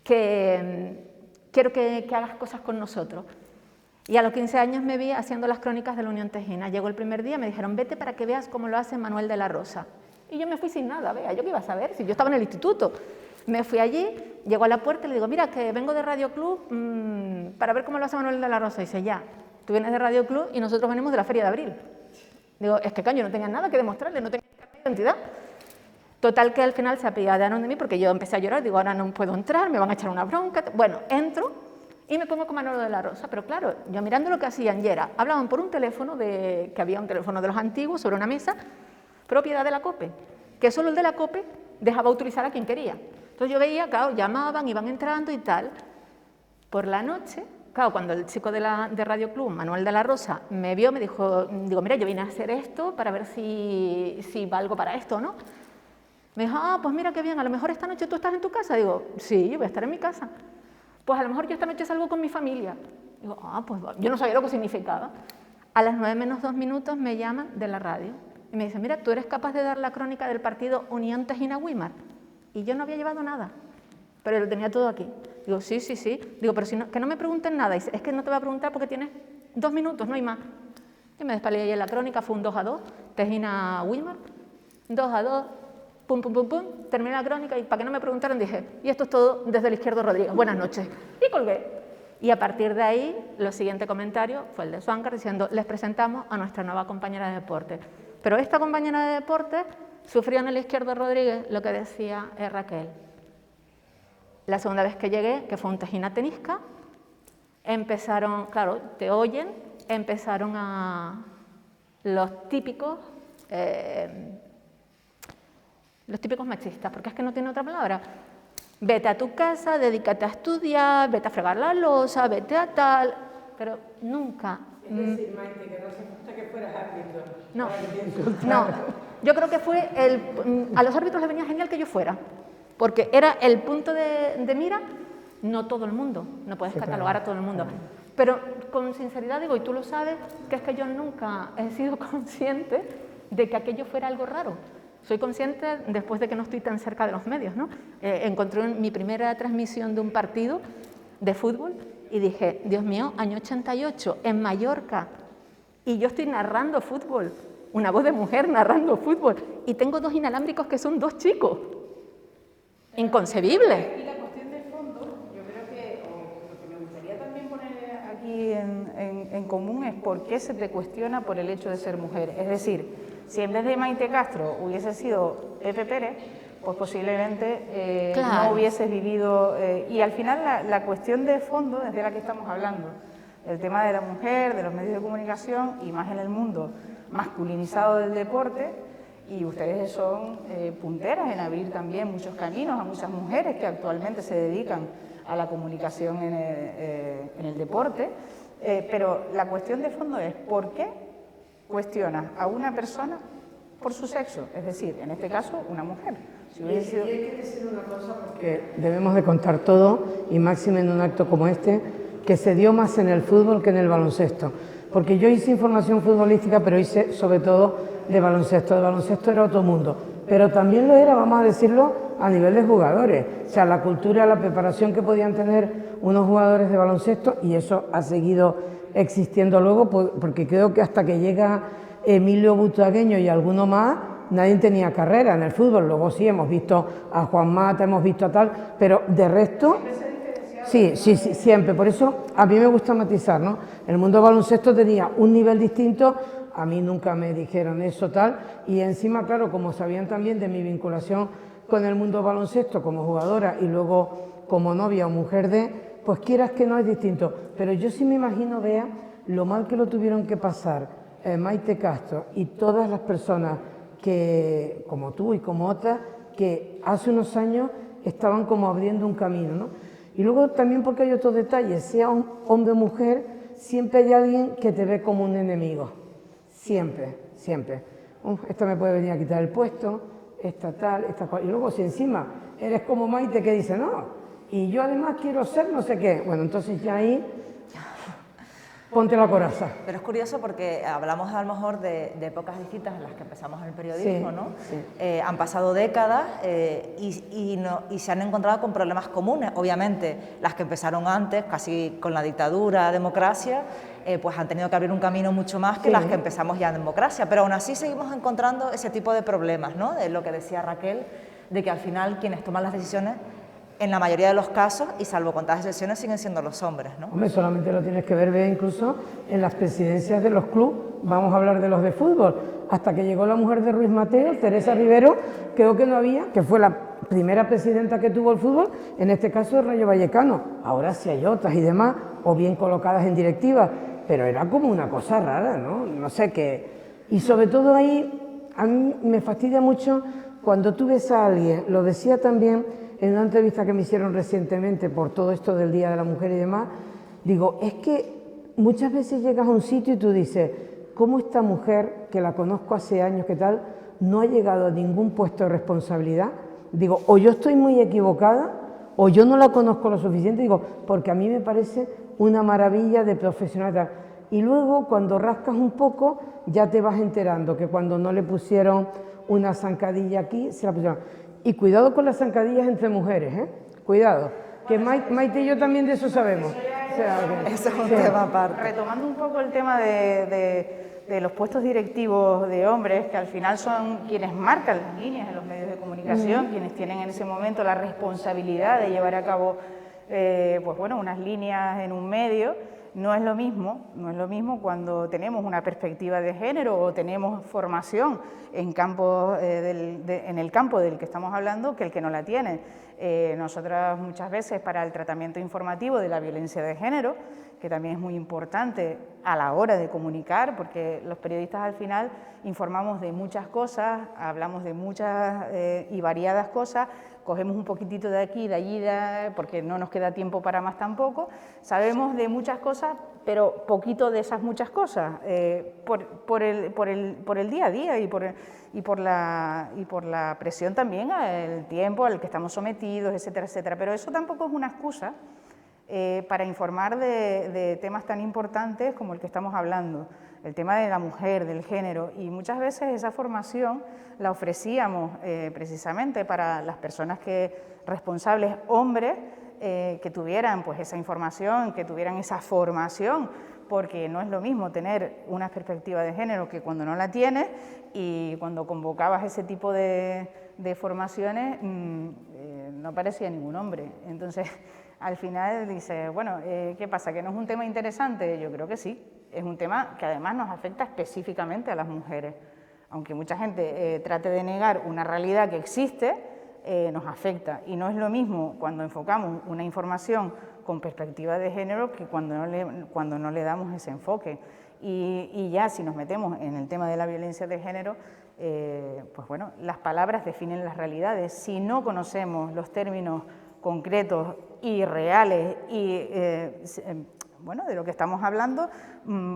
que quiero que hagas cosas con nosotros. Y a los 15 años me vi haciendo las crónicas de la Unión Tejina. Llegó el primer día, me dijeron, vete para que veas cómo lo hace Manuel de la Rosa. Y yo me fui sin nada, vea, ¿yo qué iba a saber? Si yo estaba en el instituto. Me fui allí, llego a la puerta y le digo, mira, que vengo de Radio Club para ver cómo lo hace Manuel de la Rosa. Y dice, ya, tú vienes de Radio Club y nosotros venimos de la Feria de Abril. Digo, es que coño, no tenía nada que demostrarle, no tenía identidad. Total que al final se apiadaron de mí porque yo empecé a llorar, digo, ahora no puedo entrar, me van a echar una bronca. Bueno, entro y me pongo con Manuel de la Rosa, pero claro, yo mirando lo que hacían y era, hablaban por un teléfono, que había un teléfono de los antiguos sobre una mesa, propiedad de la COPE, que solo el de la COPE dejaba utilizar a quien quería. Entonces yo veía, claro, llamaban, iban entrando y tal. Por la noche, claro, cuando el chico de Radio Club, Manuel de la Rosa, me vio, me dijo, digo, mira, yo vine a hacer esto para ver si valgo para esto, ¿no? Me dijo, pues mira qué bien, a lo mejor esta noche tú estás en tu casa. Digo, sí, yo voy a estar en mi casa. Pues a lo mejor yo esta noche salgo con mi familia. Digo, pues yo no sabía lo que significaba. A las 9 menos 2 minutos me llaman de la radio y me dicen, mira, ¿tú eres capaz de dar la crónica del partido Unión Tejina-Weimar? Y yo no había llevado nada, pero lo tenía todo aquí. Digo, sí. Digo, pero si no, que no me pregunten nada. Y dice, es que no te va a preguntar porque tienes 2 minutos, no hay más. Y me despalé ahí en la crónica, fue un 2-2, Tejina-Weimar, 2-2, pum, terminé la crónica y para que no me preguntaran dije, y esto es todo desde el Izquierdo Rodríguez, buenas noches. Y colgué. Y a partir de ahí, lo siguiente comentario fue el de Suancar diciendo, les presentamos a nuestra nueva compañera de deporte. Pero esta compañera de deporte sufrió en el Izquierdo Rodríguez lo que decía Raquel. La segunda vez que llegué, que fue un Tejina Tenisca, empezaron, claro, te oyen, empezaron a los típicos machistas, porque es que no tiene otra palabra. Vete a tu casa, dedícate a estudiar, vete a fregar la loza, vete a tal, pero nunca. Es decir, Maite, que no hace falta que fueras árbitro. No, yo creo que fue a los árbitros les venía genial que yo fuera, porque era el punto de mira, no todo el mundo, no puedes catalogar a todo el mundo, pero con sinceridad digo, y tú lo sabes, que es que yo nunca he sido consciente de que aquello fuera algo raro. Soy consciente después de que no estoy tan cerca de los medios, ¿no? Encontré mi primera transmisión de un partido de fútbol y dije, Dios mío, año 88, en Mallorca, y yo estoy narrando fútbol, una voz de mujer narrando fútbol, y tengo 2 inalámbricos que son 2 chicos. Inconcebible. Y la cuestión de fondo, yo creo que lo que me gustaría también poner aquí en común es por qué se te cuestiona por el hecho de ser mujer. Es decir, si en vez de Maite Castro hubiese sido Pepe Pérez, pues posiblemente no hubieses vivido... y al final la cuestión de fondo es de la que estamos hablando. El tema de la mujer, de los medios de comunicación y más en el mundo masculinizado del deporte, y ustedes son punteras en abrir también muchos caminos a muchas mujeres que actualmente se dedican a la comunicación en el deporte, pero la cuestión de fondo es ¿por qué cuestionas a una persona por su sexo? Es decir, en este caso, una mujer. Si hubiese sido... Y hay que decir una cosa porque debemos de contar todo, y máxime en un acto como este, que se dio más en el fútbol que en el baloncesto. Porque yo hice información futbolística, pero hice sobre todo de baloncesto. De baloncesto era otro mundo, pero también lo era, vamos a decirlo, a nivel de jugadores. O sea, la cultura, la preparación que podían tener unos jugadores de baloncesto, y eso ha seguido existiendo luego, porque creo que hasta que llega Emilio Butragueño y alguno más, nadie tenía carrera en el fútbol. Luego sí, hemos visto a Juan Mata, hemos visto a tal, pero de resto... Sí, siempre. Por eso a mí me gusta matizar, ¿no? El mundo del baloncesto tenía un nivel distinto, a mí nunca me dijeron eso tal, y encima, claro, como sabían también de mi vinculación con el mundo del baloncesto como jugadora y luego como novia o mujer de, pues quieras que no es distinto. Pero yo sí me imagino, Bea, lo mal que lo tuvieron que pasar Maite Castro y todas las personas que, como tú y como otras, que hace unos años estaban como abriendo un camino, ¿no? Y luego también porque hay otro detalle, sea hombre o mujer, siempre hay alguien que te ve como un enemigo, siempre, siempre. Esta me puede venir a quitar el puesto, esta tal, esta cual. Y luego si encima eres como Maite que dice, no, y yo además quiero ser no sé qué, bueno, entonces ya ahí ponte la coraza. Pero es curioso porque hablamos a lo mejor de épocas distintas en las que empezamos en el periodismo, sí, ¿no? Sí. Han pasado décadas y se han encontrado con problemas comunes. Obviamente, las que empezaron antes, casi con la dictadura, democracia, pues han tenido que abrir un camino mucho más que Sí. las que empezamos ya en democracia. Pero aún así seguimos encontrando ese tipo de problemas, ¿no? De lo que decía Raquel, de que al final quienes toman las decisiones, en la mayoría de los casos, y salvo contadas excepciones, siguen siendo los hombres, ¿no? Hombre, solamente lo tienes que ver incluso en las presidencias de los clubes, vamos a hablar de los de fútbol, hasta que llegó la mujer de Ruiz Mateo, Teresa Rivero, creo que no había, que fue la primera presidenta que tuvo el fútbol, en este caso el Rayo Vallecano, ahora sí hay otras y demás, o bien colocadas en directivas, pero era como una cosa rara, ¿no? No sé qué, y sobre todo ahí, a mí me fastidia mucho cuando tú ves a alguien, lo decía también en una entrevista que me hicieron recientemente por todo esto del Día de la Mujer y demás, digo, es que muchas veces llegas a un sitio y tú dices, ¿cómo esta mujer, que la conozco hace años, que tal, no ha llegado a ningún puesto de responsabilidad? Digo, o yo estoy muy equivocada, o yo no la conozco lo suficiente, digo, porque a mí me parece una maravilla de profesional. Y luego, cuando rascas un poco, ya te vas enterando que cuando no le pusieron una zancadilla aquí, se la pusieron. Y cuidado con las zancadillas entre mujeres, ¿eh? Cuidado, que Maite y yo también de eso sabemos. O sea, Eso es un tema aparte. Retomando un poco el tema de los puestos directivos de hombres, que al final son quienes marcan las líneas en los medios de comunicación, quienes tienen en ese momento la responsabilidad de llevar a cabo pues bueno, unas líneas en un medio. No es lo mismo cuando tenemos una perspectiva de género o tenemos formación en el campo del que estamos hablando que el que no la tiene. Nosotras muchas veces para el tratamiento informativo de la violencia de género, que también es muy importante a la hora de comunicar, porque los periodistas al final informamos de muchas cosas, hablamos de muchas y variadas cosas, cogemos un poquitito de aquí, de allí, porque no nos queda tiempo para más tampoco, sabemos de muchas cosas, pero poquito de esas muchas cosas, por el día a día y por la presión también, el tiempo al que estamos sometidos, etcétera, etcétera. Pero eso tampoco es una excusa para informar de temas tan importantes como el que estamos hablando, el tema de la mujer, del género, y muchas veces esa formación la ofrecíamos precisamente para las personas responsables hombres que tuvieran pues esa información, que tuvieran esa formación, porque no es lo mismo tener una perspectiva de género que cuando no la tienes, y cuando convocabas ese tipo de formaciones no aparecía ningún hombre. Entonces, al final dices, bueno, ¿qué pasa? ¿Que no es un tema interesante? Yo creo que sí, es un tema que además nos afecta específicamente a las mujeres. Aunque mucha gente trate de negar una realidad que existe, nos afecta. Y no es lo mismo cuando enfocamos una información con perspectiva de género que cuando no le damos ese enfoque. Y ya si nos metemos en el tema de la violencia de género, pues bueno, las palabras definen las realidades. Si no conocemos los términos concretos y reales y bueno, de lo que estamos hablando,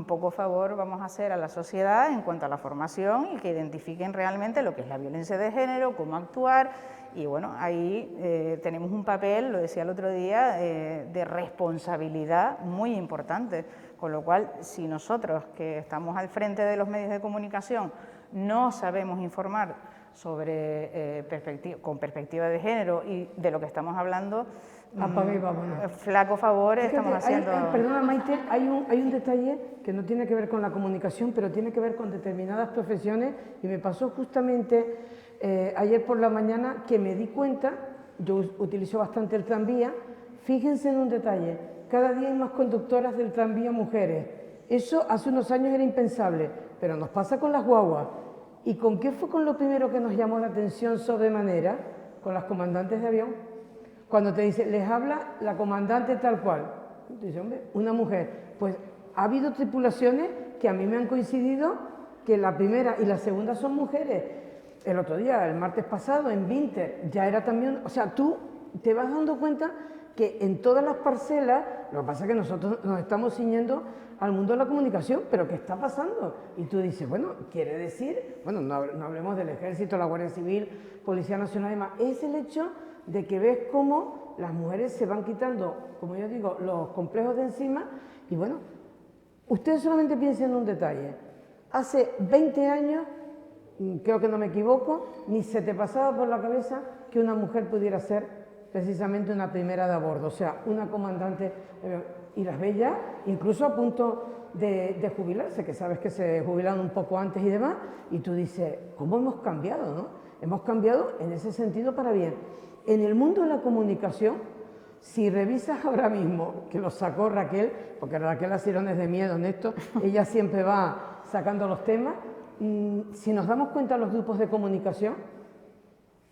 poco favor vamos a hacer a la sociedad en cuanto a la formación y que identifiquen realmente lo que es la violencia de género, cómo actuar. Y bueno, ahí tenemos un papel, lo decía el otro día, de responsabilidad muy importante, con lo cual si nosotros que estamos al frente de los medios de comunicación no sabemos informar sobre con perspectiva de género y de lo que estamos hablando, apaga y vámonos. Flaco favor estamos haciendo. Perdona, Maite, hay un detalle que no tiene que ver con la comunicación, pero tiene que ver con determinadas profesiones, y me pasó justamente ayer por la mañana que me di cuenta. Yo utilizo bastante el tranvía. Fíjense en un detalle, cada día hay más conductoras del tranvía mujeres. Eso hace unos años era impensable, pero nos pasa con las guaguas. ¿Y con qué fue con lo primero que nos llamó la atención sobremanera? Con las comandantes de avión. Cuando te dice, les habla la comandante tal cual. Te dice, hombre, una mujer. Pues ha habido tripulaciones que a mí me han coincidido que la primera y la segunda son mujeres. El otro día, el martes pasado, en Winter, ya era también... O sea, tú te vas dando cuenta que en todas las parcelas, lo que pasa es que nosotros nos estamos ciñendo al mundo de la comunicación, pero ¿qué está pasando? Y tú dices, bueno, quiere decir, bueno, no hablemos del Ejército, la Guardia Civil, Policía Nacional y demás, es el hecho de que ves cómo las mujeres se van quitando, como yo digo, los complejos de encima. Y bueno, ustedes solamente piensen en un detalle. Hace 20 años, creo que no me equivoco, ni se te pasaba por la cabeza que una mujer pudiera ser precisamente una primera de a bordo, o sea, una comandante, y las ves ya incluso a punto de jubilarse, que sabes que se jubilan un poco antes y demás, y tú dices, ¿cómo hemos cambiado, no? Hemos cambiado en ese sentido para bien. En el mundo de la comunicación, si revisas ahora mismo, que lo sacó Raquel, porque Raquel Asirones de miedo en esto, ella siempre va sacando los temas, si nos damos cuenta los grupos de comunicación,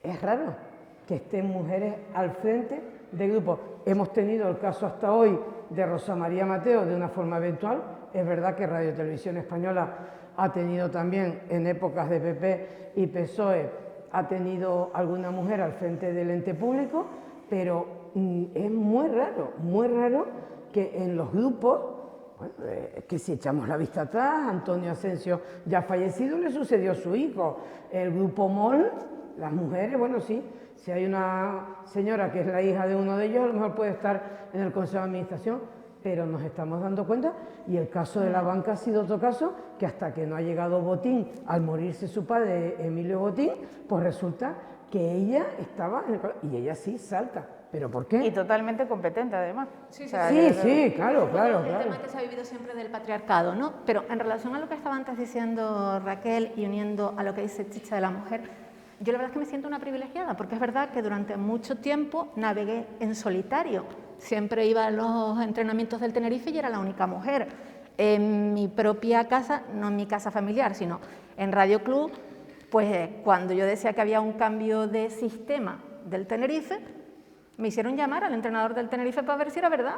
es raro que estén mujeres al frente de grupos. Hemos tenido el caso hasta hoy de Rosa María Mateo de una forma eventual. Es verdad que Radio Televisión Española ha tenido también, en épocas de PP y PSOE, ha tenido alguna mujer al frente del ente público, pero es muy raro que en los grupos, bueno, que si echamos la vista atrás, Antonio Asensio ya fallecido, le sucedió a su hijo. El grupo MOL, las mujeres, bueno, sí, si hay una señora que es la hija de uno de ellos, a lo mejor puede estar en el Consejo de Administración, pero nos estamos dando cuenta, y el caso de la banca ha sido otro caso, que hasta que no ha llegado Botín, al morirse su padre, Emilio Botín, pues resulta que ella estaba, y ella sí salta. ¿Pero por qué? Y totalmente competente, además. Sí, O sea, sí, claro. El tema que se ha vivido siempre del patriarcado, ¿no? Pero en relación a lo que estaba antes diciendo Raquel y uniendo a lo que dice Chicha de la mujer, yo la verdad es que me siento una privilegiada, porque es verdad que durante mucho tiempo navegué en solitario. Siempre iba a los entrenamientos del Tenerife y era la única mujer. En mi propia casa, no en mi casa familiar, sino en Radio Club, pues cuando yo decía que había un cambio de sistema del Tenerife, me hicieron llamar al entrenador del Tenerife para ver si era verdad,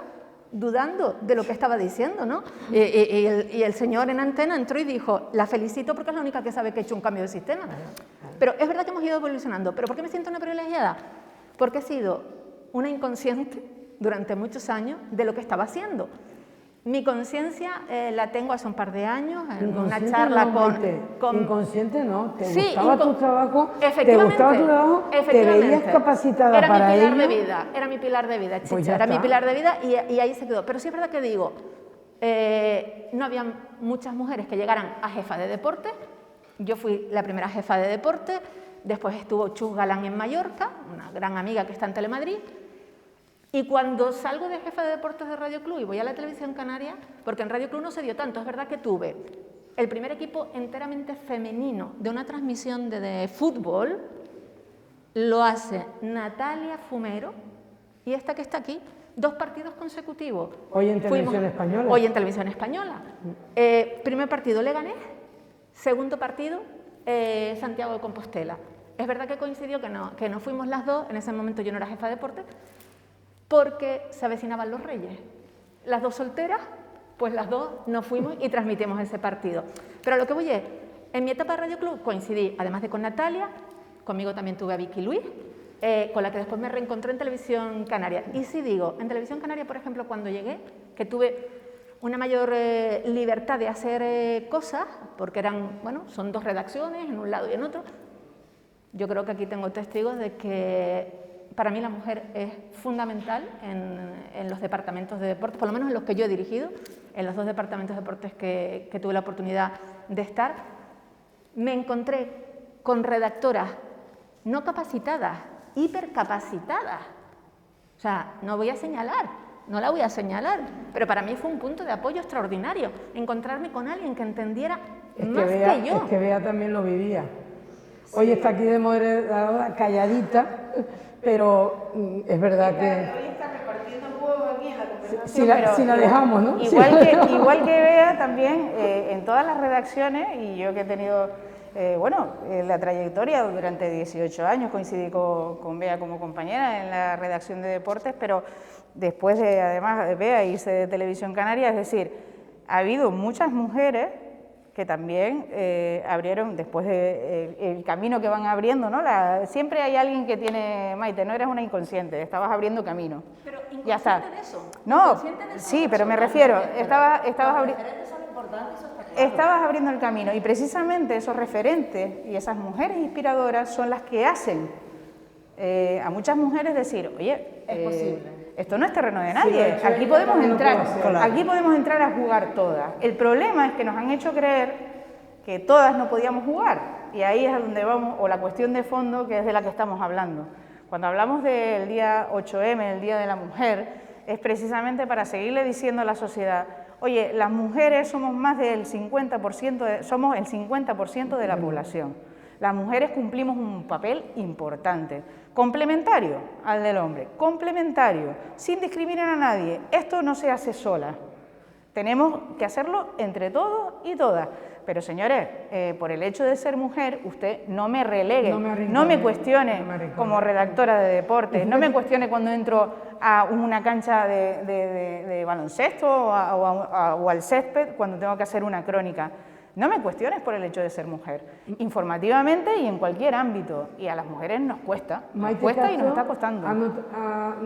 dudando de lo que estaba diciendo, ¿no? Y el señor en antena entró y dijo, la felicito porque es la única que sabe que he hecho un cambio de sistema. Pero es verdad que hemos ido evolucionando. ¿Pero por qué me siento una privilegiada? Porque he sido una inconsciente durante muchos años de lo que estaba haciendo. Mi conciencia la tengo hace un par de años en una charla con... Inconsciente no, te Sí, gustaba tu trabajo, efectivamente, te veías capacitada para ello. Era mi pilar de vida, Chicha, Pues ya era mi está. pilar de vida y ahí se quedó. Pero sí es verdad que digo, no había muchas mujeres que llegaran a jefa de deporte. Yo fui la primera jefa de deporte, después estuvo Chus Galán en Mallorca, una gran amiga que está en Telemadrid. Y cuando salgo de jefa de deportes de Radio Club y voy a la televisión canaria, porque en Radio Club no se dio tanto, es verdad que tuve el primer equipo enteramente femenino de una transmisión de fútbol, lo hace Natalia Fumero y esta que está aquí, 2 partidos consecutivos. Hoy en Televisión Española. Hoy en Televisión Española. Primer partido Leganés, segundo partido Santiago de Compostela. Es verdad que coincidió que no fuimos las dos, en ese momento yo no era jefa de deportes, porque se avecinaban los Reyes. Las 2 solteras, pues las 2 no fuimos y transmitimos ese partido. Pero a lo que voy es, en mi etapa de Radio Club coincidí, además de con Natalia, conmigo también tuve a Vicky Luis, con la que después me reencontré en Televisión Canaria. Y sí digo, en Televisión Canaria, por ejemplo, cuando llegué, que tuve una mayor libertad de hacer cosas, porque eran, bueno, son 2 redacciones, en un lado y en otro, yo creo que aquí tengo testigos de que para mí la mujer es fundamental en los departamentos de deportes, por lo menos en los que yo he dirigido, en los 2 departamentos de deportes que tuve la oportunidad de estar. Me encontré con redactoras no capacitadas, hipercapacitadas. O sea, no voy a señalar, no la voy a señalar, pero para mí fue un punto de apoyo extraordinario, encontrarme con alguien que entendiera más que yo. Es que Bea también lo vivía. Hoy está aquí de moderadora, calladita, pero es verdad que... Hoy está repartiendo huevos aquí en la conversación, si la dejamos, ¿no? Igual que Bea también, en todas las redacciones, y yo que he tenido, la trayectoria durante 18 años, coincidí con Bea como compañera en la redacción de deportes, pero después de, además de Bea, irse de Televisión Canaria, es decir, ha habido muchas mujeres que también abrieron, después del camino que van abriendo, ¿no? Siempre hay alguien que tiene, Maite, no eres una inconsciente, estabas abriendo camino. Pero ya está. De eso, No, de eso, sí, pero me refiero, estabas abriendo el camino y precisamente esos referentes y esas mujeres inspiradoras son las que hacen a muchas mujeres decir, oye, es posible. Esto no es terreno de nadie, aquí podemos entrar a jugar todas. El problema es que nos han hecho creer que todas no podíamos jugar y ahí es a donde vamos, o la cuestión de fondo que es de la que estamos hablando. Cuando hablamos del día 8M, el Día de la Mujer, es precisamente para seguirle diciendo a la sociedad, oye, las mujeres somos más del 50%, somos el 50% de la población. Las mujeres cumplimos un papel importante, complementario al del hombre, complementario, sin discriminar a nadie. Esto no se hace sola, tenemos que hacerlo entre todos y todas. Pero señores, por el hecho de ser mujer, usted no me relegue, no me cuestione como redactora de deportes, no me cuestione cuando entro a una cancha de baloncesto o al césped cuando tengo que hacer una crónica. No me cuestiones por el hecho de ser mujer, informativamente y en cualquier ámbito. Y a las mujeres nos cuesta y nos está costando. Ha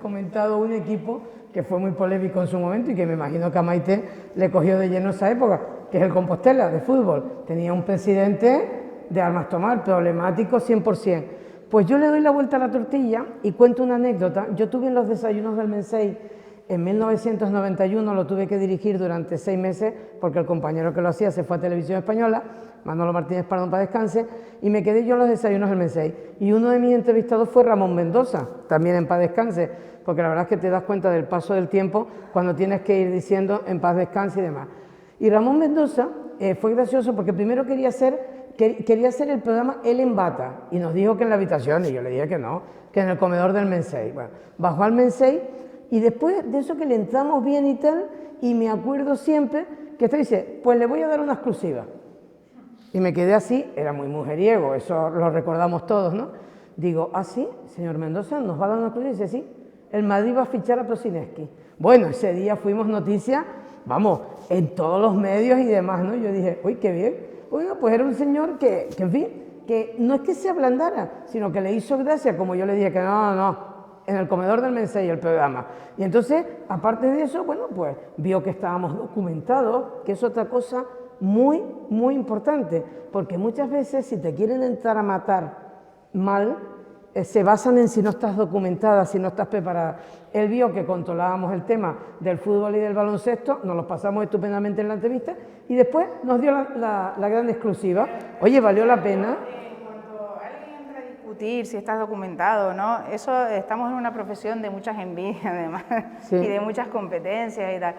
comentado un equipo que fue muy polémico en su momento y que me imagino que a Maite le cogió de lleno esa época, que es el Compostela, de fútbol. Tenía un presidente de armas tomar, problemático 100%. Pues yo le doy la vuelta a la tortilla y cuento una anécdota. Yo tuve en los desayunos del Mensei en 1991, lo tuve que dirigir durante 6 meses porque el compañero que lo hacía se fue a Televisión Española, Manolo Martínez Pardón para descanse, y me quedé yo en los desayunos del Mensei. Y uno de mis entrevistados fue Ramón Mendoza, también en paz descanse, porque la verdad es que te das cuenta del paso del tiempo cuando tienes que ir diciendo en paz descanse y demás. Y Ramón Mendoza fue gracioso porque primero quería hacer el programa Él en Bata, y nos dijo que en la habitación, y yo le dije que no, que en el comedor del Mensei. Bueno, bajó al Mensei. Y después de eso que le entramos bien y tal, y me acuerdo siempre que esto dice, pues le voy a dar una exclusiva. Y me quedé así, era muy mujeriego, eso lo recordamos todos, ¿no? Digo, ¿ah, sí, señor Mendoza, nos va a dar una exclusiva? Y dice, sí, el Madrid va a fichar a Prosineski. Bueno, ese día fuimos noticia, vamos, en todos los medios y demás, ¿no? Yo dije, uy, qué bien. Oiga, pues era un señor que en fin, que no es que se ablandara, sino que le hizo gracia, como yo le dije que no, en el comedor del Mensei el programa. Y entonces, aparte de eso, bueno, pues vio que estábamos documentados, que es otra cosa muy, muy importante, porque muchas veces si te quieren entrar a matar mal, se basan en si no estás documentada, si no estás preparada. Él vio que controlábamos el tema del fútbol y del baloncesto, nos lo pasamos estupendamente en la entrevista y después nos dio la gran exclusiva. Oye, valió la pena. Si estás documentado, ¿no? Eso, estamos en una profesión de muchas envidias, además, sí, y de muchas competencias y tal.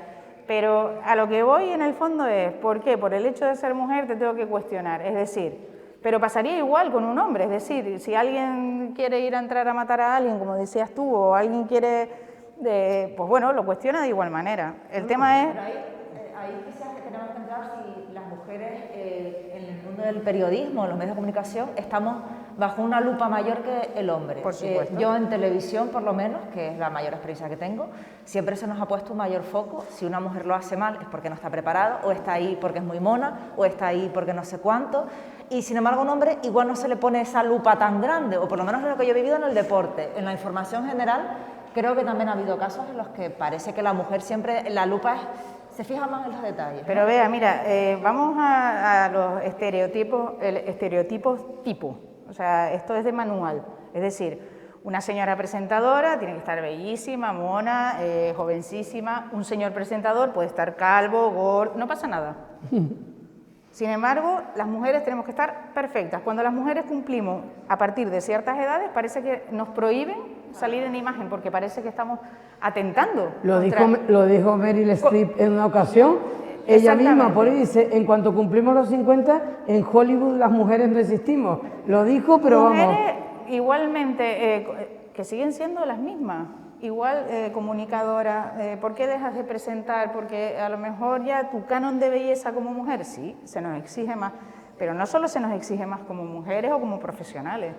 Pero a lo que voy en el fondo es, ¿por qué? Por el hecho de ser mujer te tengo que cuestionar, es decir, pero pasaría igual con un hombre, es decir, si alguien quiere ir a entrar a matar a alguien, como decías tú, o alguien quiere, pues bueno, lo cuestiona de igual manera. El tema es... Ahí quizás que tenemos que entrar si las mujeres en el mundo del periodismo, en los medios de comunicación, estamos bajo una lupa mayor que el hombre. Por supuesto. Yo en televisión, por lo menos, que es la mayor experiencia que tengo, siempre se nos ha puesto un mayor foco. Si una mujer lo hace mal es porque no está preparada, o está ahí porque es muy mona, o está ahí porque no sé cuánto. Y sin embargo, a un hombre igual no se le pone esa lupa tan grande, o por lo menos es lo que yo he vivido en el deporte. En la información general, creo que también ha habido casos en los que parece que la mujer siempre, la lupa se fija más en los detalles, ¿no? Pero vea, mira, vamos a los estereotipos tipo. O sea, esto es de manual. Es decir, una señora presentadora tiene que estar bellísima, mona, jovencísima. Un señor presentador puede estar calvo, gordo, no pasa nada. Sin embargo, las mujeres tenemos que estar perfectas. Cuando las mujeres cumplimos a partir de ciertas edades, parece que nos prohíben salir en imagen, porque parece que estamos atentando. Lo dijo Meryl Streep en una ocasión. Ella misma por ahí dice, en cuanto cumplimos los 50, en Hollywood las mujeres no existimos. Lo dijo, pero mujeres, vamos... igualmente, que siguen siendo las mismas. Igual comunicadora, ¿por qué dejas de presentar? Porque a lo mejor ya tu canon de belleza como mujer, sí, se nos exige más, pero no solo se nos exige más como mujeres o como profesionales,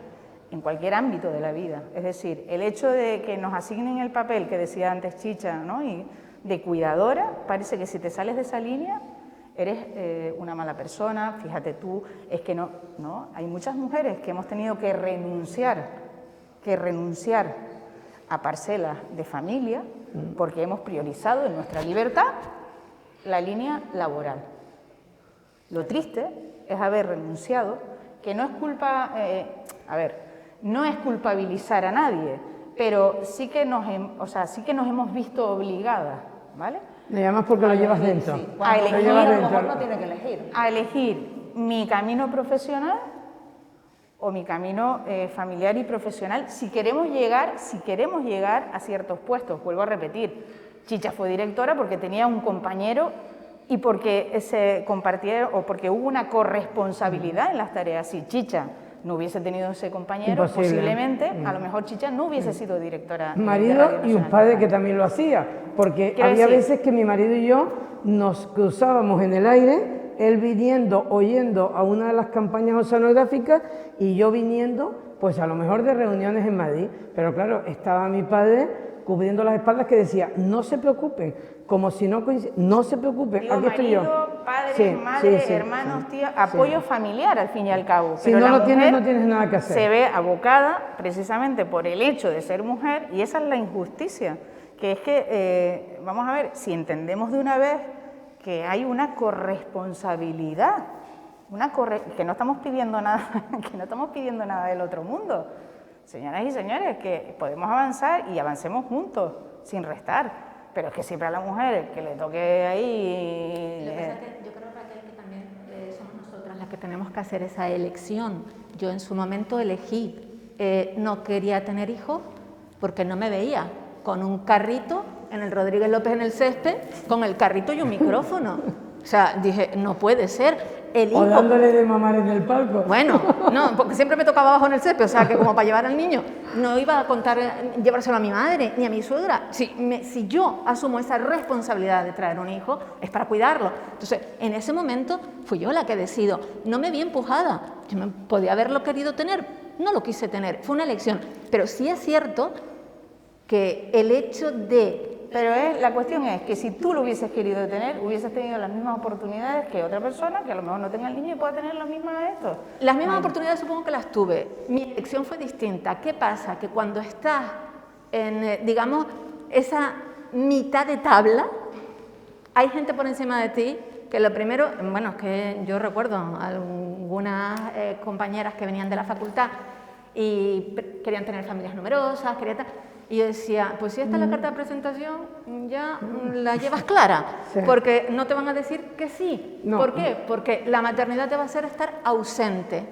en cualquier ámbito de la vida. Es decir, el hecho de que nos asignen el papel que decía antes Chicha, ¿no? Y de cuidadora, parece que si te sales de esa línea eres una mala persona. Fíjate tú, es que no, hay muchas mujeres que hemos tenido que renunciar a parcelas de familia porque hemos priorizado en nuestra libertad la línea laboral. Lo triste es haber renunciado, que no es culpa, no es culpabilizar a nadie, pero sí que nos hemos visto obligadas, ¿vale? Me llamas porque lo llevas dentro. Sí. A elegir, a lo mejor no tiene que elegir. A elegir mi camino profesional o mi camino familiar y profesional, si queremos llegar a ciertos puestos. Vuelvo a repetir, Chicha fue directora porque tenía un compañero y porque se compartía o porque hubo una corresponsabilidad en las tareas. Si Chicha no hubiese tenido ese compañero, posiblemente, a lo mejor Chicha no hubiese sido directora. Marido y un padre que también lo hacía, porque había veces que mi marido y yo nos cruzábamos en el aire, él viniendo, oyendo a una de las campañas oceanográficas y yo viniendo, pues a lo mejor de reuniones en Madrid. Pero claro, estaba mi padre cubriendo las espaldas que decía, no se preocupen, como si no coincide, no se preocupen, Digo, aquí estoy yo. Marido, padre, madre, hermanos, tías, apoyo familiar al fin y al cabo. Si no lo tienes, no tienes nada que hacer. Se ve abocada precisamente por el hecho de ser mujer y esa es la injusticia, que es que, vamos a ver, si entendemos de una vez que hay una corresponsabilidad, que no estamos pidiendo nada, del otro mundo. Señoras y señores, que podemos avanzar y avancemos juntos, sin restar, pero es que siempre a la mujer que le toque ahí... Lo que pasa es que yo creo, Raquel, que también somos nosotras las que tenemos que hacer esa elección. Yo en su momento elegí, no quería tener hijos porque no me veía con un carrito en el Rodríguez López en el césped, con el carrito y un micrófono. O sea, dije, no puede ser. El hijo... O dándole de mamar en el palco. Bueno, no, porque siempre me tocaba abajo en el césped, o sea, que como para llevar al niño, no iba a contar, llevárselo a mi madre ni a mi suegra. Si yo asumo esa responsabilidad de traer un hijo, es para cuidarlo. Entonces, en ese momento fui yo la que decido. No me vi empujada. Yo me podía haberlo querido tener, no lo quise tener, fue una elección. Pero sí es cierto que el hecho de... Pero la cuestión es que si tú lo hubieses querido tener, hubieses tenido las mismas oportunidades que otra persona que a lo mejor no tenga el niño y pueda tener las mismas de esto. Las mismas oportunidades supongo que las tuve. Mi elección fue distinta. ¿Qué pasa? Que cuando estás en, digamos, esa mitad de tabla, hay gente por encima de ti que lo primero, bueno, es que yo recuerdo algunas compañeras que venían de la facultad y querían tener familias numerosas, y yo decía, pues si esta es la carta de presentación, ya la llevas clara, porque no te van a decir que sí. No. ¿Por qué? Porque la maternidad te va a hacer estar ausente.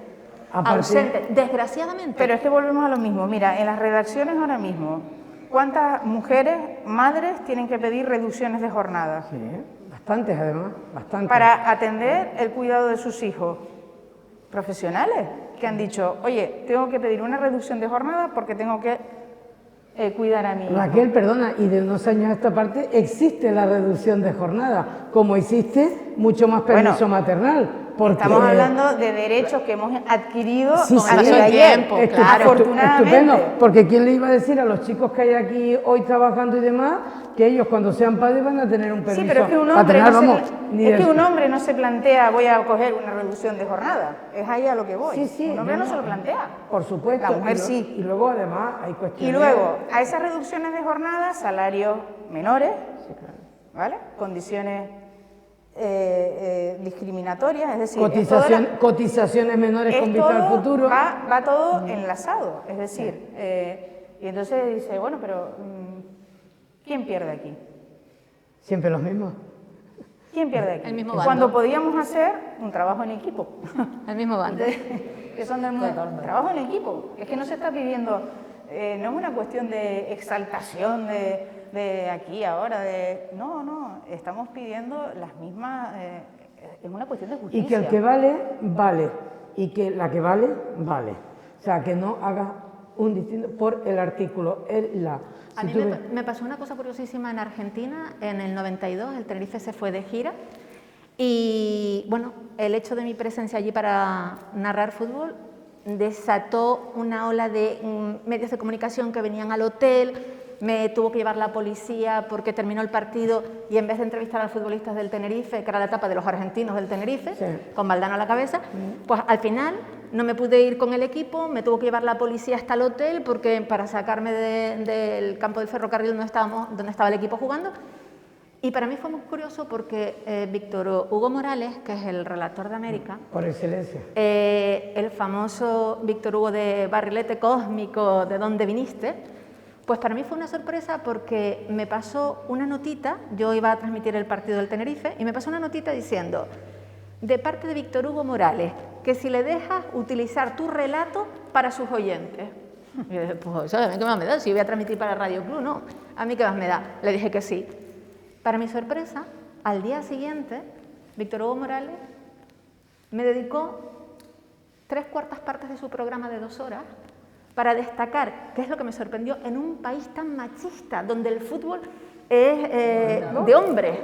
Ausente, desgraciadamente. Pero es que volvemos a lo mismo. Mira, en las redacciones ahora mismo, ¿cuántas mujeres, madres, tienen que pedir reducciones de jornada? Sí, bastantes además, bastantes. Para atender el cuidado de sus hijos. Profesionales que han dicho, oye, tengo que pedir una reducción de jornada porque tengo que cuidar a mi hijo. Raquel, perdona, y de unos años a esta parte existe la reducción de jornada, como existe mucho más permiso maternal. Porque... Estamos hablando de derechos que hemos adquirido con el tiempo, claro, afortunadamente. Estupendo, porque ¿quién le iba a decir a los chicos que hay aquí hoy trabajando y demás que ellos cuando sean padres van a tener un permiso? Sí, pero es que un hombre no se plantea voy a coger una reducción de jornada, es ahí a lo que voy. Un hombre no se lo plantea. Por supuesto. La mujer sí. Y luego además hay cuestiones... Y luego, a esas reducciones de jornada, salarios menores, ¿vale? Condiciones discriminatorias, es decir... cotizaciones menores con vista al futuro. Va todo enlazado, es decir, y entonces dice, bueno, pero ¿quién pierde aquí? Siempre los mismos. ¿Quién pierde aquí? El mismo bando. Cuando podíamos hacer un trabajo en equipo. El mismo bando. Que son del mundo. Trabajo en equipo. Es que no se está pidiendo, no es una cuestión de exaltación de aquí, ahora, no, estamos pidiendo las mismas, es una cuestión de justicia. Y que el que vale, vale. Y que la que vale, vale. O sea, que no haga un distinto por el artículo, el, la. A mí me pasó una cosa curiosísima en Argentina, en el 92, el Tenerife se fue de gira y, bueno, el hecho de mi presencia allí para narrar fútbol desató una ola de medios de comunicación que venían al hotel, me tuvo que llevar la policía porque terminó el partido y en vez de entrevistar a los futbolistas del Tenerife, que era la etapa de los argentinos del Tenerife, sí, con Valdano a la cabeza, pues al final no me pude ir con el equipo, me tuvo que llevar la policía hasta el hotel porque para sacarme del campo del ferrocarril donde estaba el equipo jugando. Y para mí fue muy curioso porque Víctor Hugo Morales, que es el relator de América, por excelencia, el famoso Víctor Hugo de Barrilete Cósmico, ¿de dónde viniste?, pues para mí fue una sorpresa porque me pasó una notita, yo iba a transmitir el partido del Tenerife, y me pasó una notita diciendo, de parte de Víctor Hugo Morales, que si le dejas utilizar tu relato para sus oyentes. Y yo dije, pues, ¿a mí qué más me da? Si yo voy a transmitir para Radio Club, no, ¿a mí qué más me da? Le dije que sí. Para mi sorpresa, al día siguiente, Víctor Hugo Morales me dedicó 3/4 partes de su programa de 2 horas para destacar, qué es lo que me sorprendió, en un país tan machista, donde el fútbol es de hombre,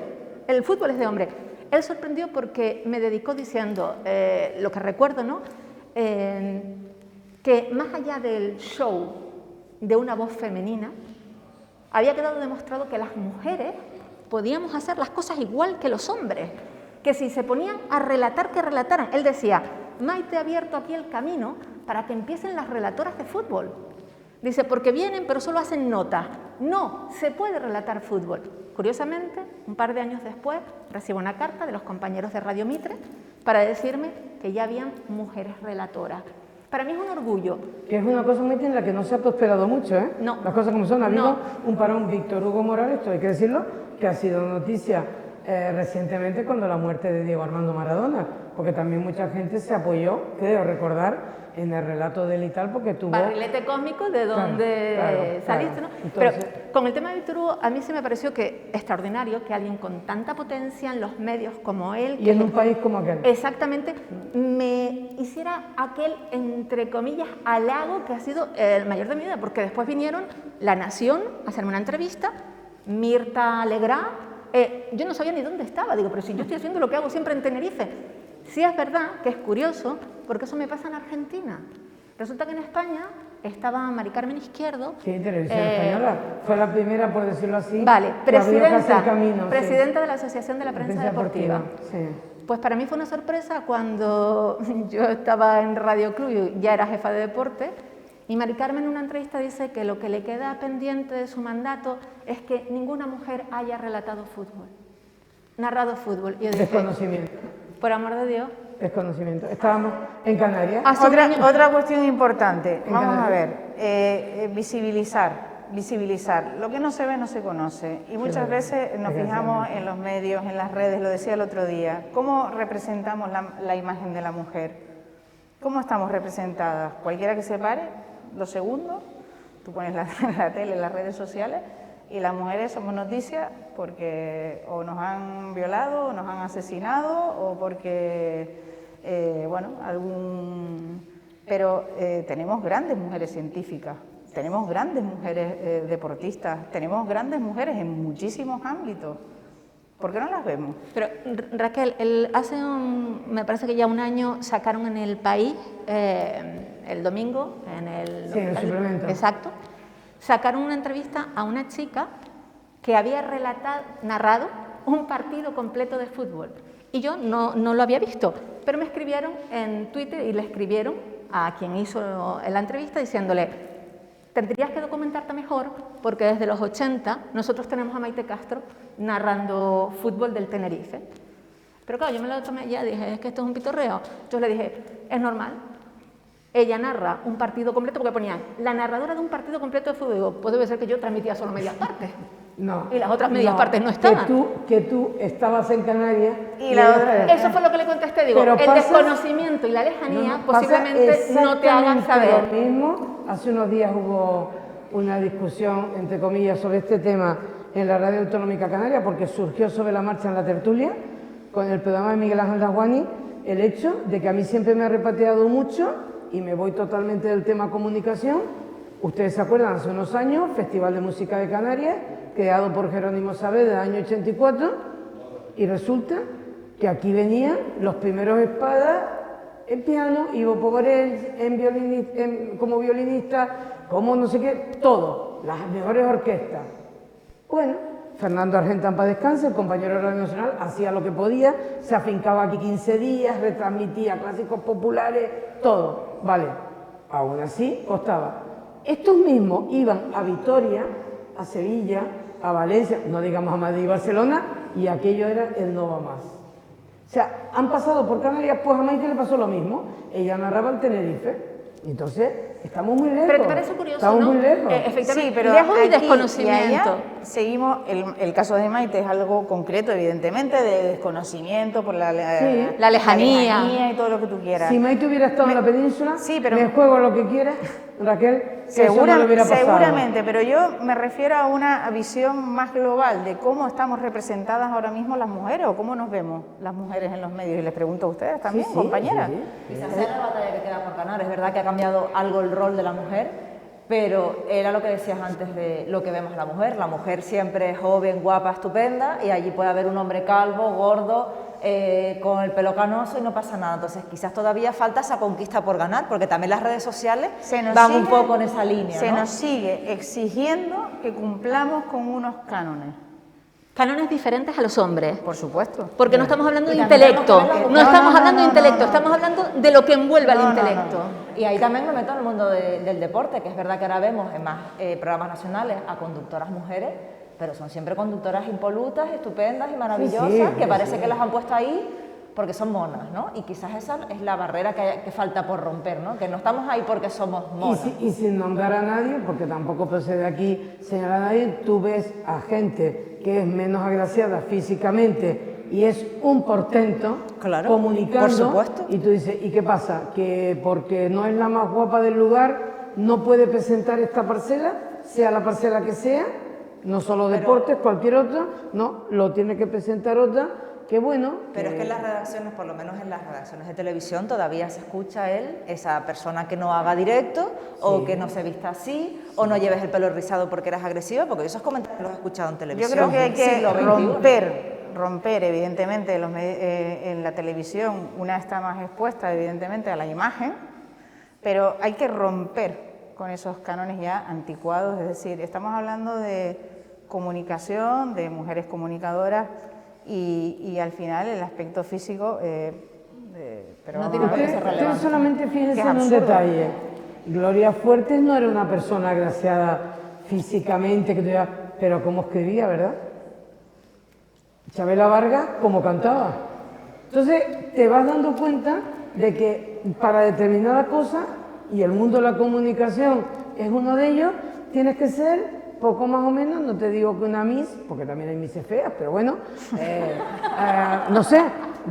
el fútbol es de hombre. Él sorprendió porque me dedicó diciendo, lo que recuerdo, ¿no?, que más allá del show de una voz femenina, había quedado demostrado que las mujeres podíamos hacer las cosas igual que los hombres, que si se ponían a relatar, que relataran. Él decía, Maite ha abierto aquí el camino para que empiecen las relatoras de fútbol. Dice, porque vienen pero solo hacen notas. No, se puede relatar fútbol. Curiosamente, un par de años después, recibo una carta de los compañeros de Radio Mitre para decirme que ya habían mujeres relatoras. Para mí es un orgullo. Que es una cosa muy en la que no se ha prosperado mucho, ¿eh? No. Las cosas como son. Ha habido un parón, Víctor Hugo Morales, esto hay que decirlo, que ha sido noticia recientemente cuando la muerte de Diego Armando Maradona, porque también mucha gente se apoyó, creo recordar, en el relato del y tal, porque tuvo... Barrilete Cósmico, de donde saliste, ¿no? Entonces, pero con el tema de Víctor Hugo, a mí se me pareció que extraordinario que alguien con tanta potencia en los medios como él... Y en un país como aquel. Exactamente, me hiciera aquel, entre comillas, halago que ha sido el mayor de mi vida, porque después vinieron La Nación a hacerme una entrevista, Mirta Legrá, yo no sabía ni dónde estaba, digo, pero si yo estoy haciendo lo que hago siempre en Tenerife. Sí es verdad que es curioso, porque eso me pasa en Argentina. Resulta que en España estaba Mari Carmen Izquierdo. Sí, Televisión Española. Fue la primera, por decirlo así. Vale, presidenta sí, de la Asociación de la Prensa Deportiva. Sí. Pues para mí fue una sorpresa cuando yo estaba en Radio Club y ya era jefa de deporte. Y Mari Carmen en una entrevista dice que lo que le queda pendiente de su mandato es que ninguna mujer haya relatado fútbol, narrado fútbol. Y yo dije, desconocimiento. Por amor de Dios. Desconocimiento. Estábamos en Canarias. Otra cuestión importante, vamos a ver, visibilizar. Lo que no se ve no se conoce. Y muchas veces nos fijamos en los medios, en las redes, lo decía el otro día, ¿cómo representamos la imagen de la mujer? ¿Cómo estamos representadas? Cualquiera que se pare, 2 segundos, tú pones la tele, las redes sociales, y las mujeres somos noticias porque o nos han violado, o nos han asesinado, o porque, Pero tenemos grandes mujeres científicas, tenemos grandes mujeres deportistas, tenemos grandes mujeres en muchísimos ámbitos. ¿Por qué no las vemos? Pero Raquel, me parece que ya un año sacaron en El País, el domingo, en el suplemento. Exacto, sacaron una entrevista a una chica que había narrado un partido completo de fútbol. Y yo no lo había visto, pero me escribieron en Twitter y le escribieron a quien hizo la entrevista diciéndole, tendrías que documentarte mejor porque desde los 80 nosotros tenemos a Maite Castro narrando fútbol del Tenerife. Pero claro, yo me lo tomé ya, dije, es que esto es un pitorreo. Entonces le dije, es normal. Ella narra un partido completo, porque ponían la narradora de un partido completo de fútbol. Digo, pues debe ser que yo transmitía solo media parte. No. Y las otras medias partes no estaban. Que tú estabas en Canarias. Y la otra. Eso fue lo que le contesté, digo, Pero el pasa- desconocimiento y la lejanía pasa posiblemente no te hagan exactamente saber. lo mismo. Hace unos días hubo una discusión, entre comillas, sobre este tema en la Radio Autonómica Canaria, porque surgió sobre la marcha en la tertulia, con el programa de Miguel Ángel Daguani, el hecho de que a mí siempre me ha repateado mucho, y me voy totalmente del tema comunicación. Ustedes se acuerdan, hace unos años, Festival de Música de Canarias, creado por Jerónimo Saavedra del año 84, y resulta que aquí venían los primeros espadas en piano, Ivo Poborel como violinista, como no sé qué, todo, las mejores orquestas. Bueno, Fernando Argenta, en paz descanse, el compañero de Radio Nacional, hacía lo que podía, se afincaba aquí 15 días, retransmitía clásicos populares, todo, vale, aún así costaba. Estos mismos iban a Vitoria, a Sevilla, a Valencia, no digamos a Madrid y Barcelona, y aquello era el no va más. O sea, han pasado por Canarias, pues a Maite le pasó lo mismo. Ella narraba el Tenerife. Entonces, estamos muy lejos. Pero te parece curioso, estamos ¿no? muy lejos. Efectivamente, Sí, pero lejos y aquí desconocimiento. y allá seguimos, el caso de Maite es algo concreto, evidentemente, de desconocimiento por la lejanía y todo lo que tú quieras. Si Maite hubiera estado en la península, sí, pero me juego lo que quiera, Raquel, que eso no le hubiera pasado. Seguramente, pero yo me refiero a una visión más global de cómo estamos representadas ahora mismo las mujeres o cómo nos vemos las mujeres en los medios. Y les pregunto a ustedes también, compañeras. Quizás sea la batalla que queda por ganar. Es verdad que ha cambiado algo el rol de la mujer, pero era lo que decías antes de lo que vemos a la mujer. La mujer siempre es joven, guapa, estupenda, y allí puede haber un hombre calvo, gordo, con el pelo canoso y no pasa nada. Entonces quizás todavía falta esa conquista por ganar, porque también las redes sociales van un poco en esa línea, Se ¿no? nos sigue exigiendo que cumplamos con unos cánones. Cánones diferentes a los hombres. Por supuesto. Porque no estamos hablando de Y también intelecto, tenemos que ver no estamos hablando de intelecto, no. estamos hablando de lo que envuelve al intelecto. Y ahí también me meto en el mundo del deporte, que es verdad que ahora vemos en más programas nacionales a conductoras mujeres, pero son siempre conductoras impolutas, estupendas y maravillosas, que parece que las han puesto ahí porque son monas, ¿no? Y quizás esa es la barrera que falta por romper, ¿no? Que no estamos ahí porque somos monas. Y sin nombrar a nadie, porque tampoco procede aquí señalar a nadie, tú ves a gente que es menos agraciada físicamente y es un portento comunicando, por supuesto. Y tú dices, ¿y qué pasa? Que porque no es la más guapa del lugar no puede presentar esta parcela, sea la parcela que sea, no solo deportes, cualquier otra, no, lo tiene que presentar otra. Qué bueno. Pero es que en las redacciones, por lo menos en las redacciones de televisión, todavía se escucha esa persona que no haga directo, o que no se vista así, o no lleves el pelo rizado porque eres agresiva, porque esos comentarios los he escuchado en televisión. Yo creo que hay que Siglo XXI. romper, evidentemente, en la televisión una está más expuesta, evidentemente, a la imagen, pero hay que romper con esos cánones ya anticuados, es decir, estamos hablando de comunicación, de mujeres comunicadoras, y al final el aspecto físico, pero no tiene por qué ser relevante. Ustedes solamente fíjense en un absurdo. detalle. Gloria Fuertes no era una persona agraciada físicamente, que tuviera, pero cómo escribía, ¿verdad? Chabela Vargas, cómo cantaba. Entonces te vas dando cuenta de que para determinada cosa, y el mundo de la comunicación es uno de ellos, tienes que ser poco más o menos, no te digo que una Miss, porque también hay Misses feas, pero bueno, no sé,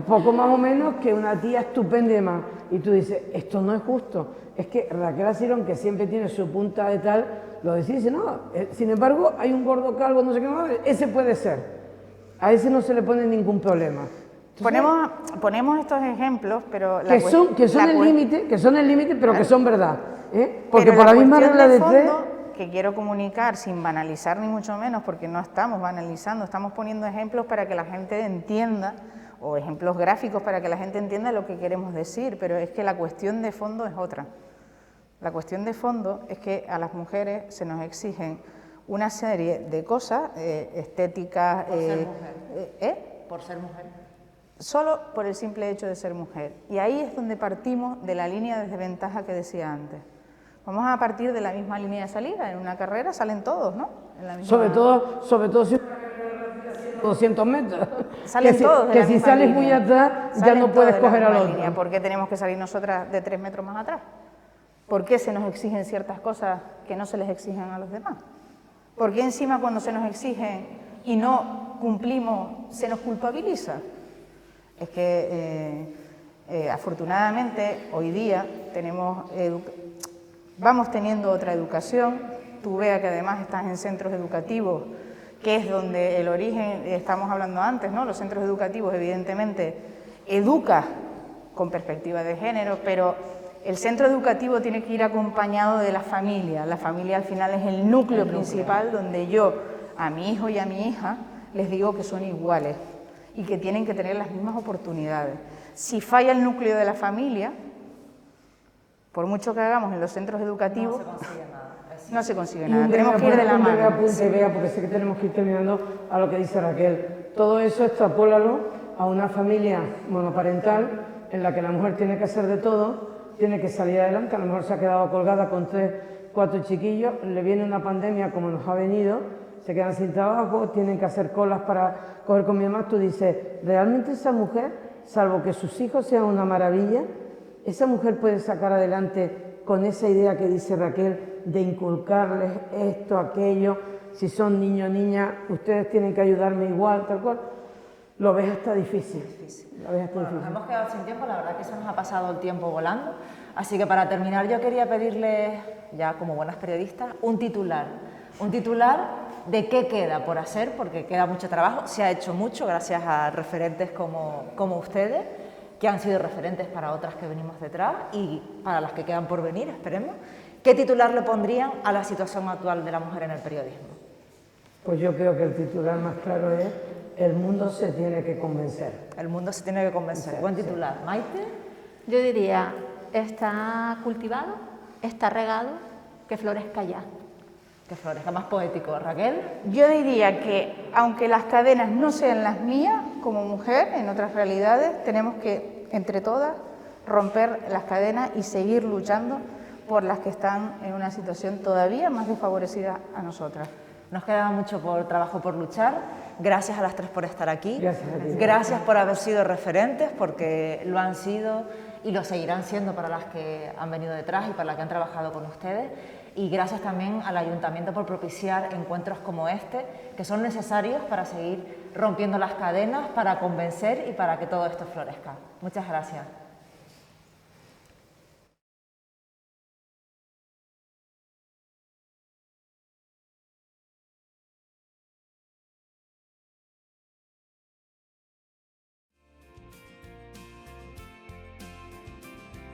poco más o menos que una tía estupenda y demás. Y tú dices, esto no es justo. Es que Raquel Asirón, que siempre tiene su punta de tal, lo decís, dice, no, sin embargo, hay un gordo calvo, no sé qué más, ese puede ser. A ese no se le pone ningún problema. Entonces, ponemos estos ejemplos, pero que son el límite, pero que son verdad. Porque pero por la misma regla de tres. Que quiero comunicar sin banalizar ni mucho menos, porque no estamos banalizando, estamos poniendo ejemplos para que la gente entienda, o ejemplos gráficos para que la gente entienda lo que queremos decir, pero es que la cuestión de fondo es otra. La cuestión de fondo es que a las mujeres se nos exigen una serie de cosas estéticas. Por ser mujer. Por ser mujer. Solo por el simple hecho de ser mujer. Y ahí es donde partimos de la línea de desventaja que decía antes. Vamos a partir de la misma línea de salida. En una carrera salen todos, ¿no? En la misma... Sobre todo si 200 metros. Salen todos de que la si misma sales línea. muy atrás, ya Salen no todos puedes de la coger al misma otro. línea. ¿Por qué tenemos que salir nosotras de 3 metros más atrás? ¿Por qué se nos exigen ciertas cosas que no se les exigen a los demás? ¿Por qué encima cuando se nos exige y no cumplimos se nos culpabiliza? Es que afortunadamente hoy día vamos teniendo otra educación. Tú veas que además estás en centros educativos, que es donde el origen, estamos hablando antes, ¿no? Los centros educativos evidentemente educan con perspectiva de género, pero el centro educativo tiene que ir acompañado de la familia. La familia al final es el núcleo principal donde yo a mi hijo y a mi hija les digo que son iguales y que tienen que tener las mismas oportunidades. Si falla el núcleo de la familia, por mucho que hagamos en los centros educativos, no se consigue nada. Tenemos que ir de la mano. Porque sé que tenemos que ir terminando a lo que dice Raquel. Todo eso extrapólalo a una familia monoparental en la que la mujer tiene que hacer de todo, tiene que salir adelante, a lo mejor se ha quedado colgada con 3, 4 chiquillos, le viene una pandemia como nos ha venido, se quedan sin trabajo, tienen que hacer colas para coger comida más. Tú dices, ¿realmente esa mujer, salvo que sus hijos sean una maravilla, esa mujer puede sacar adelante con esa idea que dice Raquel de inculcarles esto, aquello, si son niños o niñas, ustedes tienen que ayudarme igual, tal cual? Lo ves hasta difícil. Nos hemos quedado sin tiempo, la verdad que se nos ha pasado el tiempo volando. Así que para terminar yo quería pedirles, ya como buenas periodistas, un titular. Un titular de qué queda por hacer, porque queda mucho trabajo, se ha hecho mucho gracias a referentes como ustedes, que han sido referentes para otras que venimos detrás y para las que quedan por venir, esperemos. ¿Qué titular le pondrían a la situación actual de la mujer en el periodismo? Pues yo creo que el titular más claro es: el mundo se tiene que convencer. El mundo se tiene que convencer. Buen titular. Maite. Yo diría, está cultivado, está regado, que florezca ya. Que florezca, más poético. Raquel. Yo diría que, aunque las cadenas no sean las mías, como mujer, en otras realidades, tenemos que, entre todas, romper las cadenas y seguir luchando por las que están en una situación todavía más desfavorecida a nosotras. Nos queda mucho trabajo por luchar. Gracias a las tres por estar aquí. Gracias a ti. Gracias por haber sido referentes, porque lo han sido y lo seguirán siendo para las que han venido detrás y para las que han trabajado con ustedes. Y gracias también al Ayuntamiento por propiciar encuentros como este, que son necesarios para seguir rompiendo las cadenas, para convencer y para que todo esto florezca. Muchas gracias.